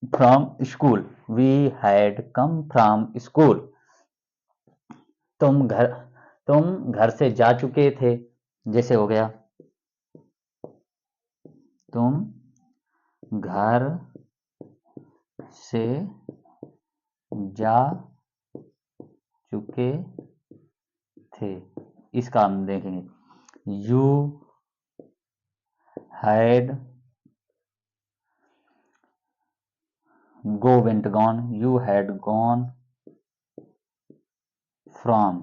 from school, we had come from school, तुम घर तुम घर से जा चुके थे, जैसे हो गया तुम घर से जा चुके थे, इसका हम देखेंगे, you had go went gone, you had gone from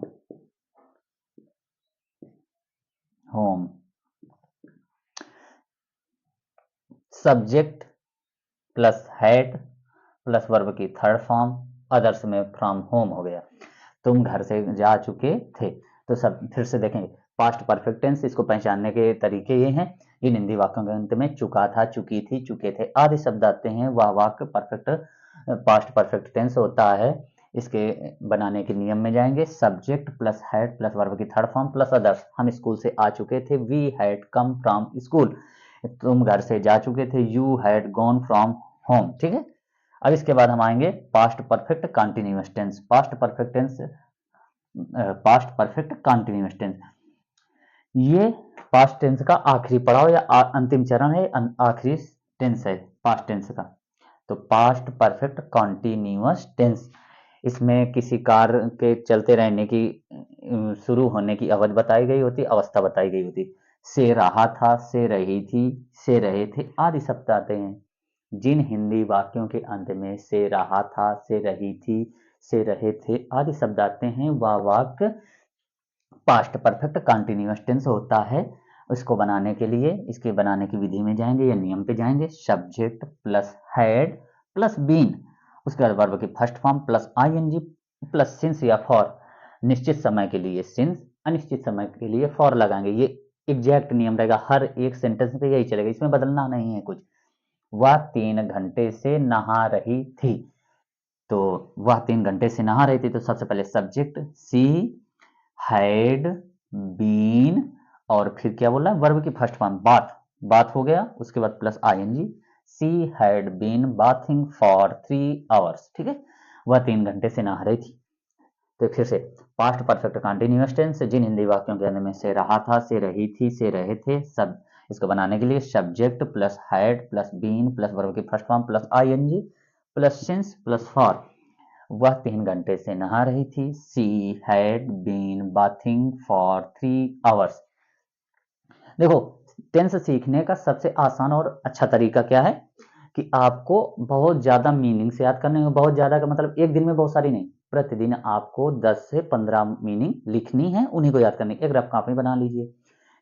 home, subject plus had plus verb की थर्ड फॉर्म अदर्स में फ्रॉम होम हो गया, तुम घर से जा चुके थे। तो सब फिर से देखेंगे, पास्ट परफेक्ट टेंस, इसको पहचानने के तरीके ये हैं, इन हिंदी वाक्यों के अंत में चुका था, चुकी थी, चुके थे आदि शब्द आते हैं, वह वाक्य परफेक्ट पास्ट परफेक्ट टेंस होता है, इसके बनाने के नियम में जाएंगे। Subject plus had plus verb की थर्ड फॉर्म प्लस अदर्स। हम स्कूल से आ चुके थे, we had come from school. तुम घर से जा चुके थे, you had gone from home. ठीक है, अब इसके बाद हम आएंगे past perfect continuous tense. Past perfect tense, past perfect continuous tense, ये पास्ट टेंस का आखिरी पड़ाव या अंतिम चरण है, आखिरी टेंस है पास्ट टेंस का। तो पास्ट परफेक्ट कॉन्टिन्यूअस टेंस, इसमें किसी कार्य के चलते रहने की, शुरू होने की अवधि बताई गई होती, अवस्था बताई गई होती। से रहा था, से रही थी, से रहे थे आदि शब्द आते हैं। जिन हिंदी वाक्यों के अंत में से रहा था, से रही थी, से रहे थे आदि शब्द आते हैं, वह वाक्य पास्ट परफेक्ट कंटिन्यूअस टेंस होता है। इसको बनाने के लिए, इसके बनाने की विधि में जाएंगे या नियम पे जाएंगे। Subject plus had plus been, उसके बाद वर्ब की first form plus ING plus since या फॉर। निश्चित समय के लिए सिंस, अनिश्चित समय के लिए फॉर लगाएंगे। ये एग्जैक्ट नियम रहेगा, हर एक सेंटेंस पे यही चलेगा, इसमें बदलना नहीं है कुछ। वह 3 घंटे से नहा रही थी, तो वह 3 घंटे से नहा रही थी, तो सबसे पहले सब्जेक्ट सी हैड बीन, और फिर क्या बोला, वर्ब की फर्स्ट फॉर्म बाथ, बाथ हो गया, उसके बाद plus I N G. She had been bathing for 3 hours. ठीक है, वह 3 घंटे से नहा रही थी। तो फिर से पास्ट परफेक्ट कंटिन्यूअस टेंस, जिन हिंदी वाक्यों के अंदर में से रहा था, से रही थी, से रहे थे, सब, इसको बनाने के लिए subject plus had plus been plus verb की first form plus ING plus since plus for. वह 3 घंटे से नहा रही थी, she had been bathing for 3 hours. देखो, टेंस सीखने का सबसे आसान और अच्छा तरीका क्या है कि आपको बहुत ज्यादा मीनिंग से याद करने में, बहुत ज्यादा का मतलब एक दिन में बहुत सारी नहीं, प्रतिदिन आपको 10 से 15 मीनिंग लिखनी है, उन्हीं को याद करनी। एक रफ कॉपी बना लीजिए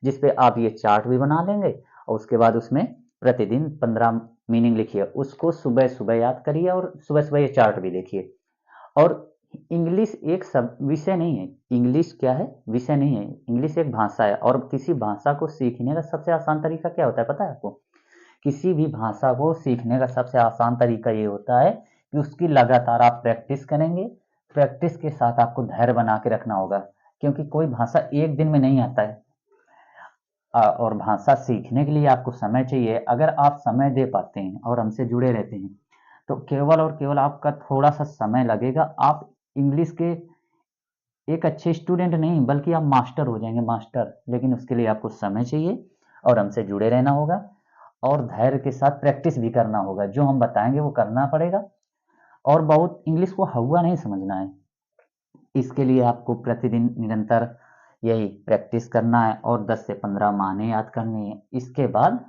जिसपे आप ये चार्ट भी बना लेंगे, और उसके बाद उसमें प्रतिदिन 15 मीनिंग लिखिए, उसको सुबह सुबह याद करिए और सुबह सुबह ये चार्ट भी देखिए। और इंग्लिश एक सब विषय नहीं है, इंग्लिश क्या है, विषय नहीं है, इंग्लिश एक भाषा है। और किसी भाषा को सीखने का सबसे आसान तरीका क्या होता है पता है आपको? किसी भी भाषा को सीखने का सबसे आसान तरीका ये होता है कि उसकी लगातार आप प्रैक्टिस करेंगे। प्रैक्टिस के साथ आपको धैर्य बना के रखना होगा, क्योंकि कोई भाषा एक दिन में नहीं आता है। और भाषा सीखने के लिए आपको समय चाहिए। अगर आप समय दे पाते हैं और हमसे जुड़े रहते हैं, तो केवल और केवल आपका थोड़ा सा समय लगेगा, आप इंग्लिश के एक अच्छे स्टूडेंट नहीं बल्कि आप मास्टर हो जाएंगे, मास्टर। लेकिन उसके लिए आपको समय चाहिए और हमसे जुड़े रहना होगा, और धैर्य के साथ प्रैक्टिस भी करना होगा। जो हम बताएंगे वो करना पड़ेगा, और बहुत इंग्लिश को हवा नहीं समझना है। इसके लिए आपको प्रतिदिन निरंतर यही प्रैक्टिस करना है और 10 से 15 माने याद करनी है। इसके बाद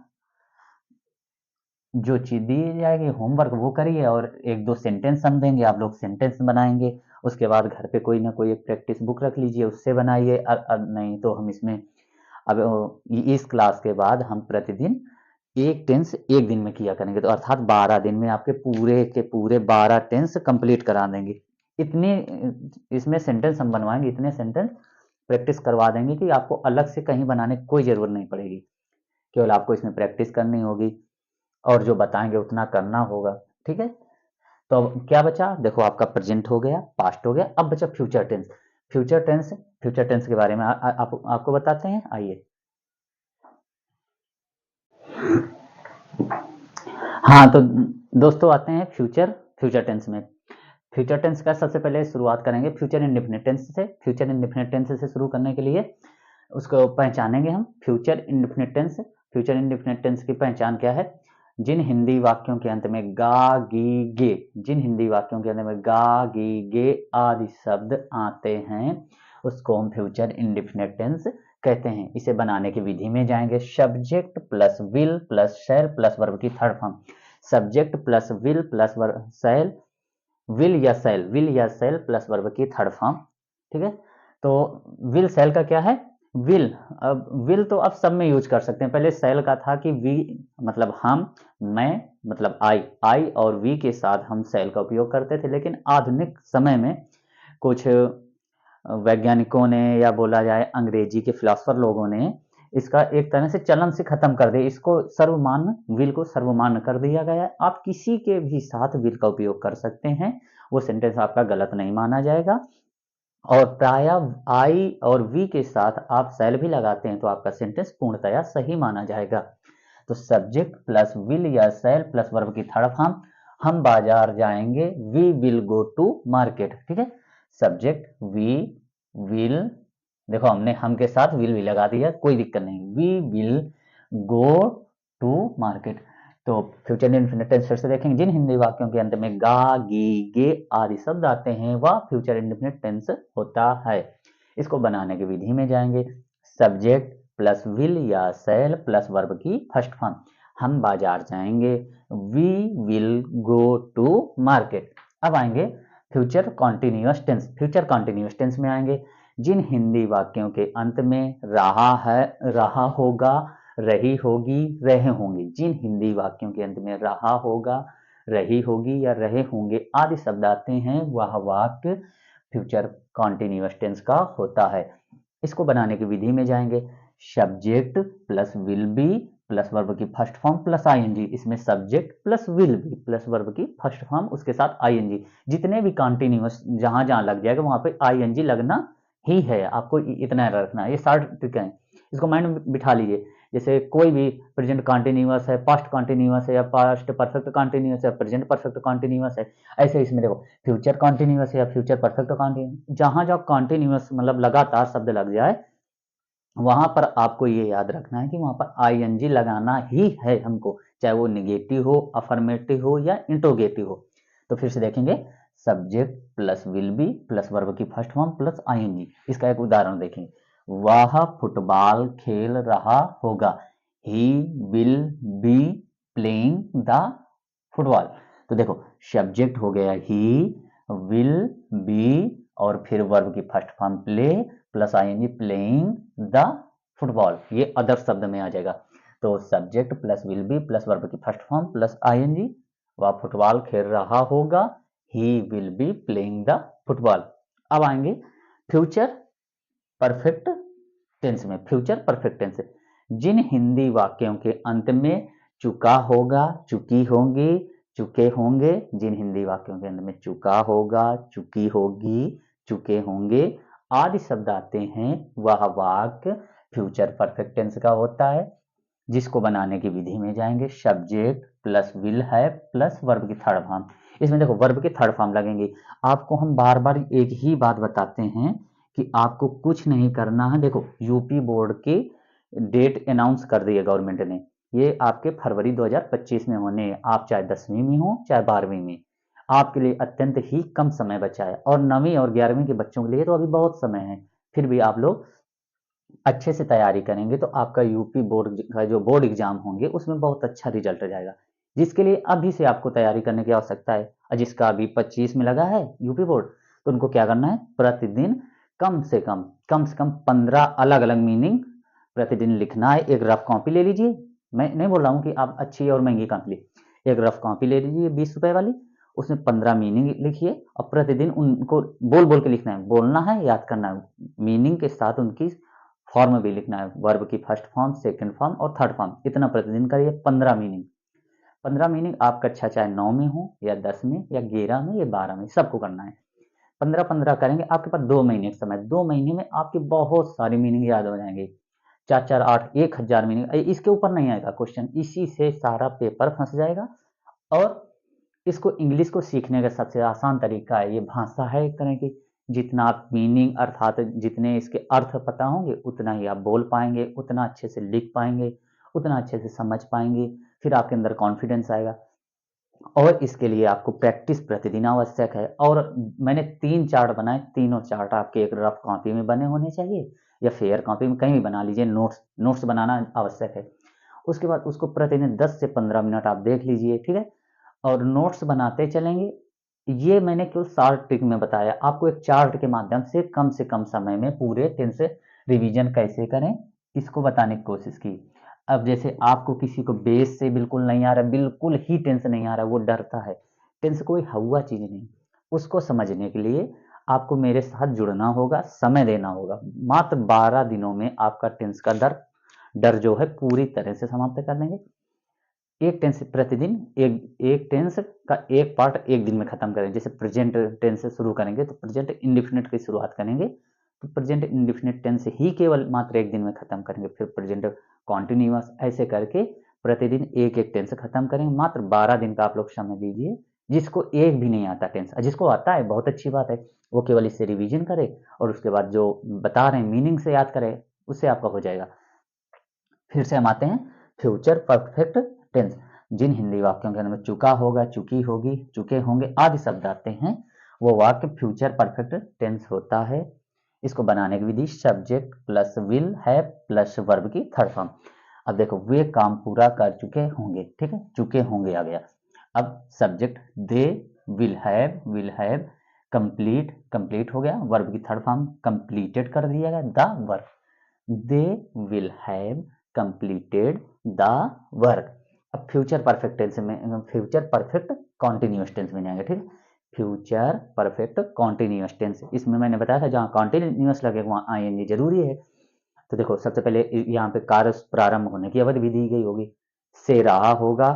जो चीज दी जाएगी होमवर्क वो करिए, और एक दो सेंटेंस हम देंगे, आप लोग सेंटेंस बनाएंगे। उसके बाद घर पे कोई ना कोई एक प्रैक्टिस बुक रख लीजिए, उससे बनाइए। नहीं तो हम इसमें, अब इस क्लास के बाद हम प्रतिदिन एक टेंस एक दिन में किया करेंगे, तो अर्थात 12 दिन में आपके पूरे के पूरे 12 टेंस कंप्लीट करा देंगे। इतने इसमें सेंटेंस हम बनवाएंगे, इतने सेंटेंस प्रैक्टिस करवा देंगे कि आपको अलग से कहीं बनाने की कोई जरूरत नहीं पड़ेगी। केवल आपको इसमें प्रैक्टिस करनी होगी और जो बताएंगे उतना करना होगा। ठीक है, तो अब क्या बचा, देखो आपका प्रेजेंट हो गया, पास्ट हो गया, अब बचा future tense. Future tense, future tense के बारे में आपको बताते हैं, आइए। हाँ, तो दोस्तों आते हैं फ्यूचर फ्यूचर टेंस में। फ्यूचर टेंस का सबसे पहले शुरुआत करेंगे फ्यूचर इंडेफिनिट टेंस से। फ्यूचर इंडेफिनिट टेंस से शुरू करने के लिए उसको पहचानेंगे हम। Future indefinite tense, future indefinite tense की पहचान क्या है? जिन हिंदी वाक्यों के अंत में गा गी गे, जिन हिंदी वाक्यों के अंत में गा गी गे आदि शब्द आते हैं उसको हम फ्यूचर इंडेफिनिट टेंस कहते हैं। इसे बनाने की विधि में जाएंगे। Subject plus will plus shall plus verb की third form. Subject plus will plus shall, will या सेल, विल या सेल प्लस वर्ब की थर्ड फॉर्म। ठीक है, तो विल सेल का क्या है? विल, अब विल तो अब सब में यूज कर सकते हैं। पहले सेल का था कि वी मतलब हम, मैं मतलब आई और वी के साथ हम सेल का उपयोग करते थे। लेकिन आधुनिक समय में कुछ वैज्ञानिकों ने, या बोला जाए अंग्रेजी के फिलोसफर लोगों ने, इसका एक तरह से चलन से खत्म कर दे, इसको सर्वमान्य, विल को सर्वमान्य कर दिया गया है। आप किसी के भी साथ विल का उपयोग कर सकते हैं, वो सेंटेंस आपका गलत नहीं माना जाएगा। और प्राय आई और वी के साथ आप शैल भी लगाते हैं तो आपका सेंटेंस पूर्णतया सही माना जाएगा। तो सब्जेक्ट प्लस विल या शैल प्लस वर्ब की थर्ड फॉर्म, हम बाजार जाएंगे, we will go to market. ठीक है, सब्जेक्ट वी विल, देखो हमने हम के साथ विल भी लगा दिया, कोई दिक्कत नहीं, we will go to market. तो फ्यूचर इंडेफिनिट टेंस फिर से देखेंगे, जिन हिंदी वाक्यों के अंत में गा गी गे आदि शब्द आते हैं वह फ्यूचर इंडेफिनिट टेंस होता है। इसको बनाने की विधि में जाएंगे, सब्जेक्ट प्लस विल या शैल प्लस वर्ब की फर्स्ट फॉर्म, हम बाजार जाएंगे, we will go to market. अब आएंगे future continuous tense, future continuous tense में आएंगे, जिन हिंदी वाक्यों के अंत में रहा है, रहा होगा, रही होगी, रहे होंगे, जिन हिंदी वाक्यों के अंत में रहा होगा, रही होगी या रहे होंगे आदि शब्द आते हैं वह वाक्य फ्यूचर कॉन्टिन्यूअस टेंस का होता है। इसको बनाने की विधि में जाएंगे, subject plus will be plus verb की फर्स्ट फॉर्म प्लस आईएनजी, इसमें subject plus will be plus verb की फर्स्ट फॉर्म उसके साथ आईएनजी, जितने भी कॉन्टिन्यूअस जहां जहां लग जाएगा वहां पे आईएनजी लगना ही है, आपको इतना रखना है। ये 60 ट्रिक है, इसको माइंड में बिठा लीजिए। जैसे कोई भी प्रेजेंट कॉन्टिन्यूअस है, पास्ट कॉन्टिन्यूअस है, या पास्ट परफेक्ट कॉन्टिन्यूअस है, प्रेजेंट परफेक्ट कॉन्टिन्यूअस है, ऐसे इसमें देखो फ्यूचर कॉन्टिन्यूअस है या फ्यूचर परफेक्ट कॉन्टिन्यूअस, जहां जहां कॉन्टिन्यूअस मतलब लगातार शब्द लग जाए वहां पर आपको ये याद रखना है कि वहां पर आईएनजी लगाना ही है हमको, चाहे वो निगेटिव हो, अफर्मेटिव हो या इंट्रोगेटिव हो। तो फिर से देखेंगे, subject plus will be plus verb की फर्स्ट फॉर्म प्लस आईएनजी। इसका एक उदाहरण देखें, वह फुटबॉल खेल रहा होगा, he will be playing the football. तो देखो सब्जेक्ट हो गया ही, विल बी और फिर वर्ब की first form play plus I N G playing the football, ये अदर शब्द में आ जाएगा। तो subject plus will be plus verb की फर्स्ट फॉर्म प्लस आईएनजी, वह फुटबॉल खेल रहा होगा, he will be playing the football. अब आएंगे फ्यूचर परफेक्ट टेंस में, फ्यूचर परफेक्ट टेंस, जिन हिंदी वाक्यों के अंत में चुका होगा, चुकी होंगी, चुके होंगे, जिन हिंदी वाक्यों के अंत में चुका होगा, चुकी होगी, चुके होंगे आदि शब्द आते हैं वह वाक्य फ्यूचर परफेक्ट टेंस का होता है। जिसको बनाने की विधि में जाएंगे, सब्जेक्ट प्लस विल है प्लस वर्ब की थर्ड फॉर्म, इसमें देखो वर्ब की थर्ड फॉर्म लगेंगे। आपको हम बार बार एक ही बात बताते हैं कि आपको कुछ नहीं करना है। देखो यूपी बोर्ड की डेट अनाउंस कर दी है गवर्नमेंट ने, ये आपके फरवरी 2025 में होने हैं, आप चाहे 10वीं में हो चाहे 12वीं में, आपके लिए अत्यंत ही कम समय बचा है, और 9वीं और 11वीं के बच्चों के लिए तो अभी बहुत समय है। फिर भी आप लोग अच्छे से तैयारी करेंगे तो आपका यूपी बोर्ड का जो बोर्ड एग्जाम होंगे उसमें बहुत अच्छा रिजल्ट जाएगा, जिसके लिए अभी से आपको तैयारी करने की आवश्यकता है। और जिसका अभी 25 में लगा है यूपी बोर्ड, तो उनको क्या करना है, प्रतिदिन कम से कम 15 अलग अलग मीनिंग प्रतिदिन लिखना है। एक रफ कॉपी ले लीजिए, मैं नहीं बोल रहा हूँ कि आप अच्छी और महंगी कॉपी लीजिए, एक रफ कॉपी ले लीजिए 20 रुपए वाली, उसमें 15 मीनिंग लिखिए और प्रतिदिन उनको बोल बोल के लिखना है, बोलना है, याद करना है, मीनिंग के साथ उनकी फॉर्म भी लिखना है, वर्ब की फर्स्ट फॉर्म, सेकंड फॉर्म और थर्ड फॉर्म, इतना प्रतिदिन करिए। 15 मीनिंग, 15 मीनिंग आप कक्षा चाहे 9 में हो या 10 में या 11 में या 12 में, सबको करना है। 15-15 करेंगे, आपके पास 2 महीने का समय, 2 महीने में आपकी बहुत सारी मीनिंग याद हो जाएंगे, 4-4-8 1000 मीनिंग, इसके ऊपर नहीं आएगा क्वेश्चन, इसी से सारा पेपर फंस जाएगा। और इसको इंग्लिश को सीखने का सबसे आसान तरीका है, ये भाषा है एक तरह की, जितना आप मीनिंग अर्थात जितने इसके अर्थ पता होंगे उतना ही आप बोल पाएंगे, उतना अच्छे से लिख पाएंगे, उतना अच्छे से समझ पाएंगे, फिर आपके अंदर कॉन्फिडेंस आएगा। और इसके लिए आपको प्रैक्टिस प्रतिदिन आवश्यक है। और मैंने 3 चार्ट बनाए, तीनों चार्ट आपके एक रफ कॉपी में बने होने चाहिए या फेयर कॉपी में कहीं भी बना लीजिए, नोट्स नोट्स बनाना आवश्यक है। उसके बाद उसको प्रतिदिन 10 से 15 मिनट आप देख लीजिए, ठीक है, और नोट्स बनाते चलेंगे। ये मैंने केवल शॉर्ट ट्रिक में बताया, आपको एक चार्ट के माध्यम से कम समय में पूरे टेंस रिवीजन कैसे करें इसको बताने की कोशिश की। अब जैसे आपको किसी को बेस से बिल्कुल नहीं आ रहा, बिल्कुल ही टेंस नहीं आ रहा, वो डरता है, टेंस कोई हुआ चीज नहीं, उसको समझने के लिए आपको मेरे साथ जुड़ना होगा, समय देना होगा। मात्र 12 दिनों में आपका टेंस का दर डर जो है पूरी तरह से समाप्त कर देंगे। एक टेंस प्रतिदिन एक टेंस का एक पार्ट एक दिन में खत्म करेंगे। जैसे प्रेजेंट टेंस से शुरू करेंगे तो प्रेजेंट इंडिफिनिट की शुरुआत करेंगे तो प्रेजेंट इंडिफिनिट टेंस ही केवल मात्र एक दिन में खत्म करेंगे। फिर प्रेजेंट कॉन्टिन्यूअस, ऐसे करके प्रतिदिन एक एक टेंस खत्म करेंगे। मात्र 12 दिन का आप लोग समय दीजिए। जिसको एक भी नहीं आता टेंस, जिसको आता है बहुत अच्छी बात है, वो केवल इससे रिवीजन करे और उसके बाद जो बता रहे हैं मीनिंग से याद करे, उससे आपका हो जाएगा। फिर से हम आते हैं फ्यूचर परफेक्ट टेंस। जिन हिंदी वाक्यों के अंदर में चुका होगा, चुकी होगी, चुके होंगे आदि शब्द आते हैं, वो वाक्य फ्यूचर परफेक्ट टेंस होता है। इसको बनाने की विधि subject plus will have plus verb की थर्ड फॉर्म। अब देखो वे काम पूरा कर चुके होंगे, ठीक है, चुके होंगे आ गया। अब subject they will have complete, complete हो गया, वर्ब की थर्ड फॉर्म कंप्लीटेड कर दिया गया, the work. They will have completed the work. अब फ्यूचर परफेक्ट टेंस में फ्यूचर परफेक्ट कॉन्टिन्यूअस टेंस में जाएंगे, ठीक है। फ्यूचर परफेक्ट कॉन्टिन्यूअस टेंस, इसमें मैंने बताया था जहाँ कॉन्टिन्यूअस लगेगा वहाँ आईएनजी जरूरी है। तो देखो सबसे पहले यहाँ पे कार्य प्रारंभ होने की अवधि भी दी गई होगी। से रहा होगा,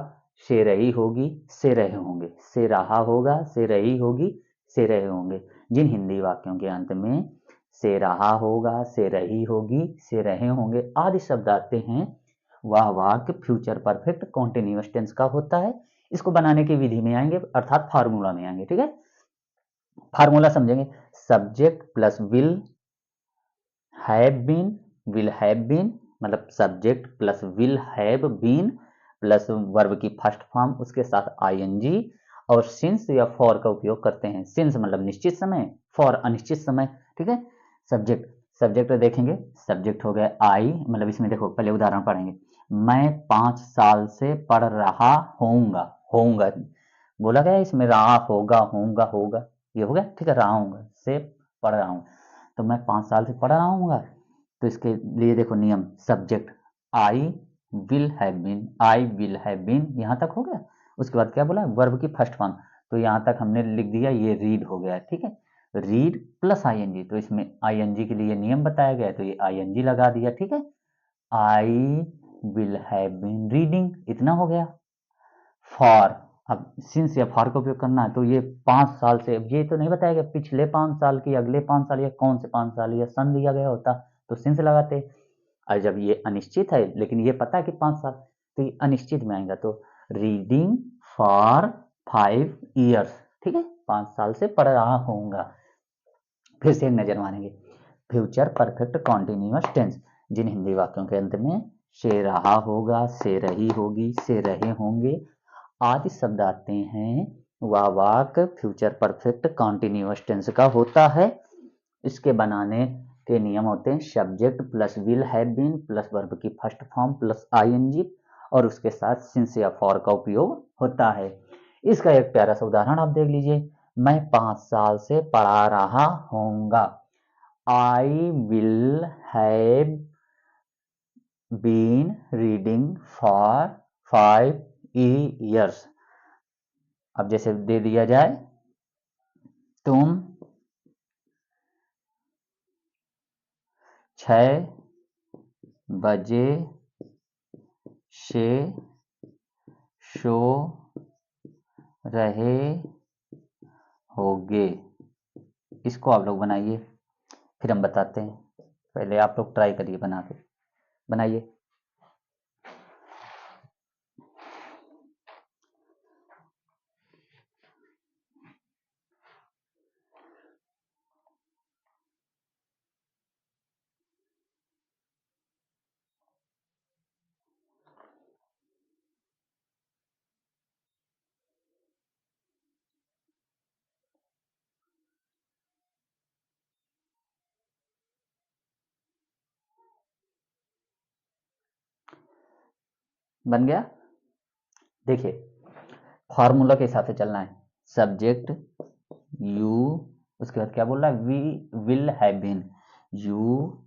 से रही होगी, से रहे होंगे, से रहा होगा, से रही होगी, से रहे होंगे। जिन हिंदी वाक्यों के अंत में से रहा होगा, से रही होगी, से रहे होंगे आदि शब्द आते हैं, वह वाक्य फ्यूचर परफेक्ट कॉन्टिन्यूअस टेंस का होता है। इसको बनाने की विधि में आएंगे, अर्थात फार्मूला में आएंगे, ठीक है। फार्मूला समझेंगे। Subject plus will have been, मतलब subject plus will have been plus verb की फर्स्ट फॉर्म उसके साथ आईएनजी और सिंस या फॉर का उपयोग करते हैं। सिंस मतलब निश्चित समय, फॉर अनिश्चित समय, ठीक है। सब्जेक्ट, सब्जेक्ट देखेंगे, सब्जेक्ट हो गया आई, मतलब इसमें देखो पहले उदाहरण पढ़ेंगे। मैं 5 साल से पढ़ रहा होऊंगा, होऊंगा बोला गया, इसमें रहा होगा, होऊंगा, होगा, ये हो गया, ठीक है। रहा हूँ से पढ़ रहा हूँ, तो मैं 5 साल से पढ़ रहा हूँ। तो इसके लिए देखो नियम, subject I will have been, यहां तक हो गया। उसके बाद क्या बोला, वर्ब की फर्स्ट फॉर्म, तो यहां तक हमने लिख दिया, ये रीड हो गया, ठीक है। रीड प्लस आईएनजी, तो इसमें आईएनजी के लिए नियम बताया गया है, तो ये आईएनजी लगा दिया, ठीक है। I will have been reading, इतना हो गया। फॉर, अब सिंस या फॉर का उपयोग करना है, तो ये 5 साल से, अब ये तो नहीं बताया गया पिछले 5 साल की, अगले 5 साल, या कौन से 5 साल, या सन दिया गया होता तो सिंस लगाते। और जब ये अनिश्चित है लेकिन ये पता है कि 5 साल, तो ये अनिश्चित में आएगा, तो रीडिंग फॉर 5 ईयर्स, ठीक है, 5 साल से पढ़ रहा होऊंगा। फिर से एक नजर मारेंगे, फ्यूचर परफेक्ट कॉन्टिन्यूअस टेंस। जिन हिंदी वाक्यों के अंत में से रहा होगा, से रही होगी, से रहे होंगे आदि शब्द आते हैं, वह वाक्य फ्यूचर परफेक्ट कॉन्टिन्यूअस टेंस का होता है। इसके बनाने के नियम होते हैं subject plus will have been plus verb की फर्स्ट फॉर्म प्लस आईएनजी और उसके साथ सिंस या फॉर का उपयोग होता है। इसका एक प्यारा सा उदाहरण आप देख लीजिए, मैं 5 साल से पढ़ा रहा होऊंगा। I will have been reading for 5 years. अब जैसे दे दिया जाए, तुम 6 बजे से सो रहे होगे। इसको आप लोग बनाइए, फिर हम बताते हैं। पहले आप लोग ट्राई करिए बना के, बनाइए। बन गया। देखिए फॉर्मूला के हिसाब से चलना है। सब्जेक्ट यू, उसके बाद क्या बोल रहा है, we will have been, you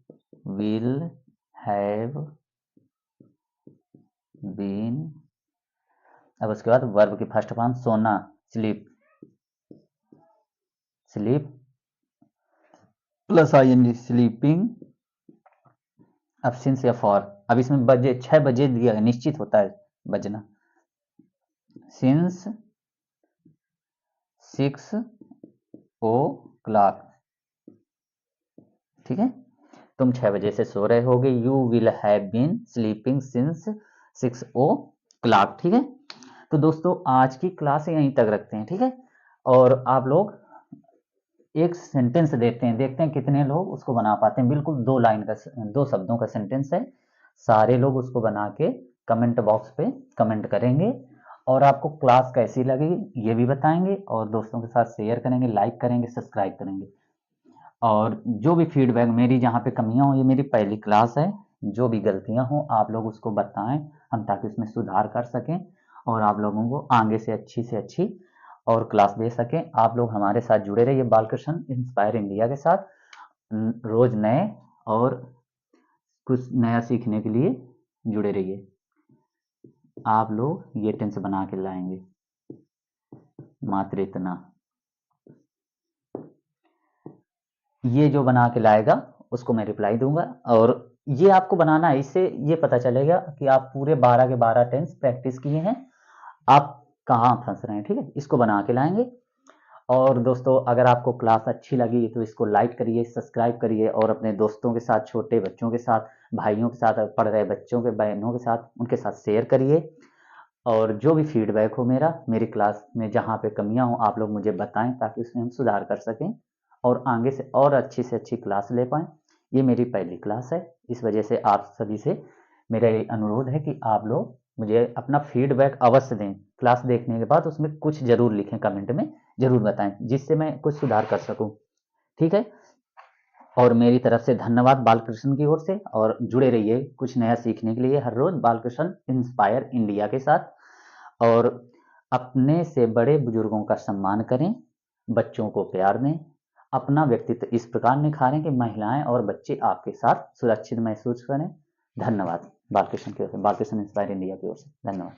will have been. अब उसके बाद वर्ब की फर्स्ट फॉर्म सोना, sleep, sleep plus I N G sleeping अब सिंस या फॉर, अब इसमें बजे 6 बजे दिया है, निश्चित होता है बजना। सिंस 6 o'clock, ठीक है, तुम 6 बजे से सो रहे होगे। You will have been sleeping since 6 o'clock, ठीक है। तो दोस्तों आज की क्लास यहीं तक रखते हैं, ठीक है। और आप लोग एक सेंटेंस देते हैं, देखते हैं कितने लोग उसको बना पाते हैं। बिल्कुल 2 लाइन का, 2 शब्दों का सेंटेंस है। सारे लोग उसको बना के कमेंट बॉक्स पे कमेंट करेंगे और आपको क्लास कैसी लगी ये भी बताएंगे और दोस्तों के साथ शेयर करेंगे, लाइक करेंगे, सब्सक्राइब करेंगे। और जो भी फीडबैक, मेरी जहाँ पे कमियां हो, ये मेरी पहली क्लास है, जो भी गलतियां हो आप लोग उसको बताएं, हम ताकि उसमें सुधार कर सकें और आप लोगों को आगे से अच्छी और क्लास दे सकें। आप लोग हमारे साथ जुड़े रहिए बालकृष्ण इंस्पायर इंडिया के साथ, रोज नए और कुछ नया सीखने के लिए जुड़े रहिए। आप लोग ये टेंस बना के लाएंगे, मात्र इतना। ये जो बना के लाएगा उसको मैं रिप्लाई दूंगा और ये आपको बनाना है, इससे ये पता चलेगा कि आप पूरे 12 के 12 टेंस प्रैक्टिस किए हैं, आप कहाँ फंस रहे हैं, ठीक है। इसको बना के लाएंगे। और दोस्तों अगर आपको क्लास अच्छी लगी तो इसको लाइक करिए, सब्सक्राइब करिए और अपने दोस्तों के साथ, छोटे बच्चों के साथ, भाइयों के साथ, पढ़ रहे बच्चों के, बहनों के साथ, उनके साथ शेयर करिए। और जो भी फीडबैक हो मेरी क्लास में जहाँ पे कमियां हो आप लोग मुझे बताएं ताकि उसमें हम सुधार कर सकें और आगे से अच्छी क्लास ले पाएं। ये मेरी पहली क्लास है, इस वजह से आप सभी से मेरा ये अनुरोध है कि आप लोग मुझे अपना फीडबैक अवश्य दें। क्लास देखने के बाद उसमें कुछ जरूर लिखें, कमेंट में जरूर बताएं जिससे मैं कुछ सुधार कर सकूं, ठीक है। और मेरी तरफ से धन्यवाद बालकृष्ण की ओर से, और जुड़े रहिए कुछ नया सीखने के लिए हर रोज बालकृष्ण इंस्पायर इंडिया के साथ। और अपने से बड़े बुजुर्गों का सम्मान करें, बच्चों को प्यार दें, अपना व्यक्तित्व इस प्रकार निखारें कि महिलाएं और बच्चे आपके साथ सुरक्षित महसूस करें। धन्यवाद बालकृष्ण की ओर से, बालकृष्ण इंस्पायर इंडिया की ओर से धन्यवाद।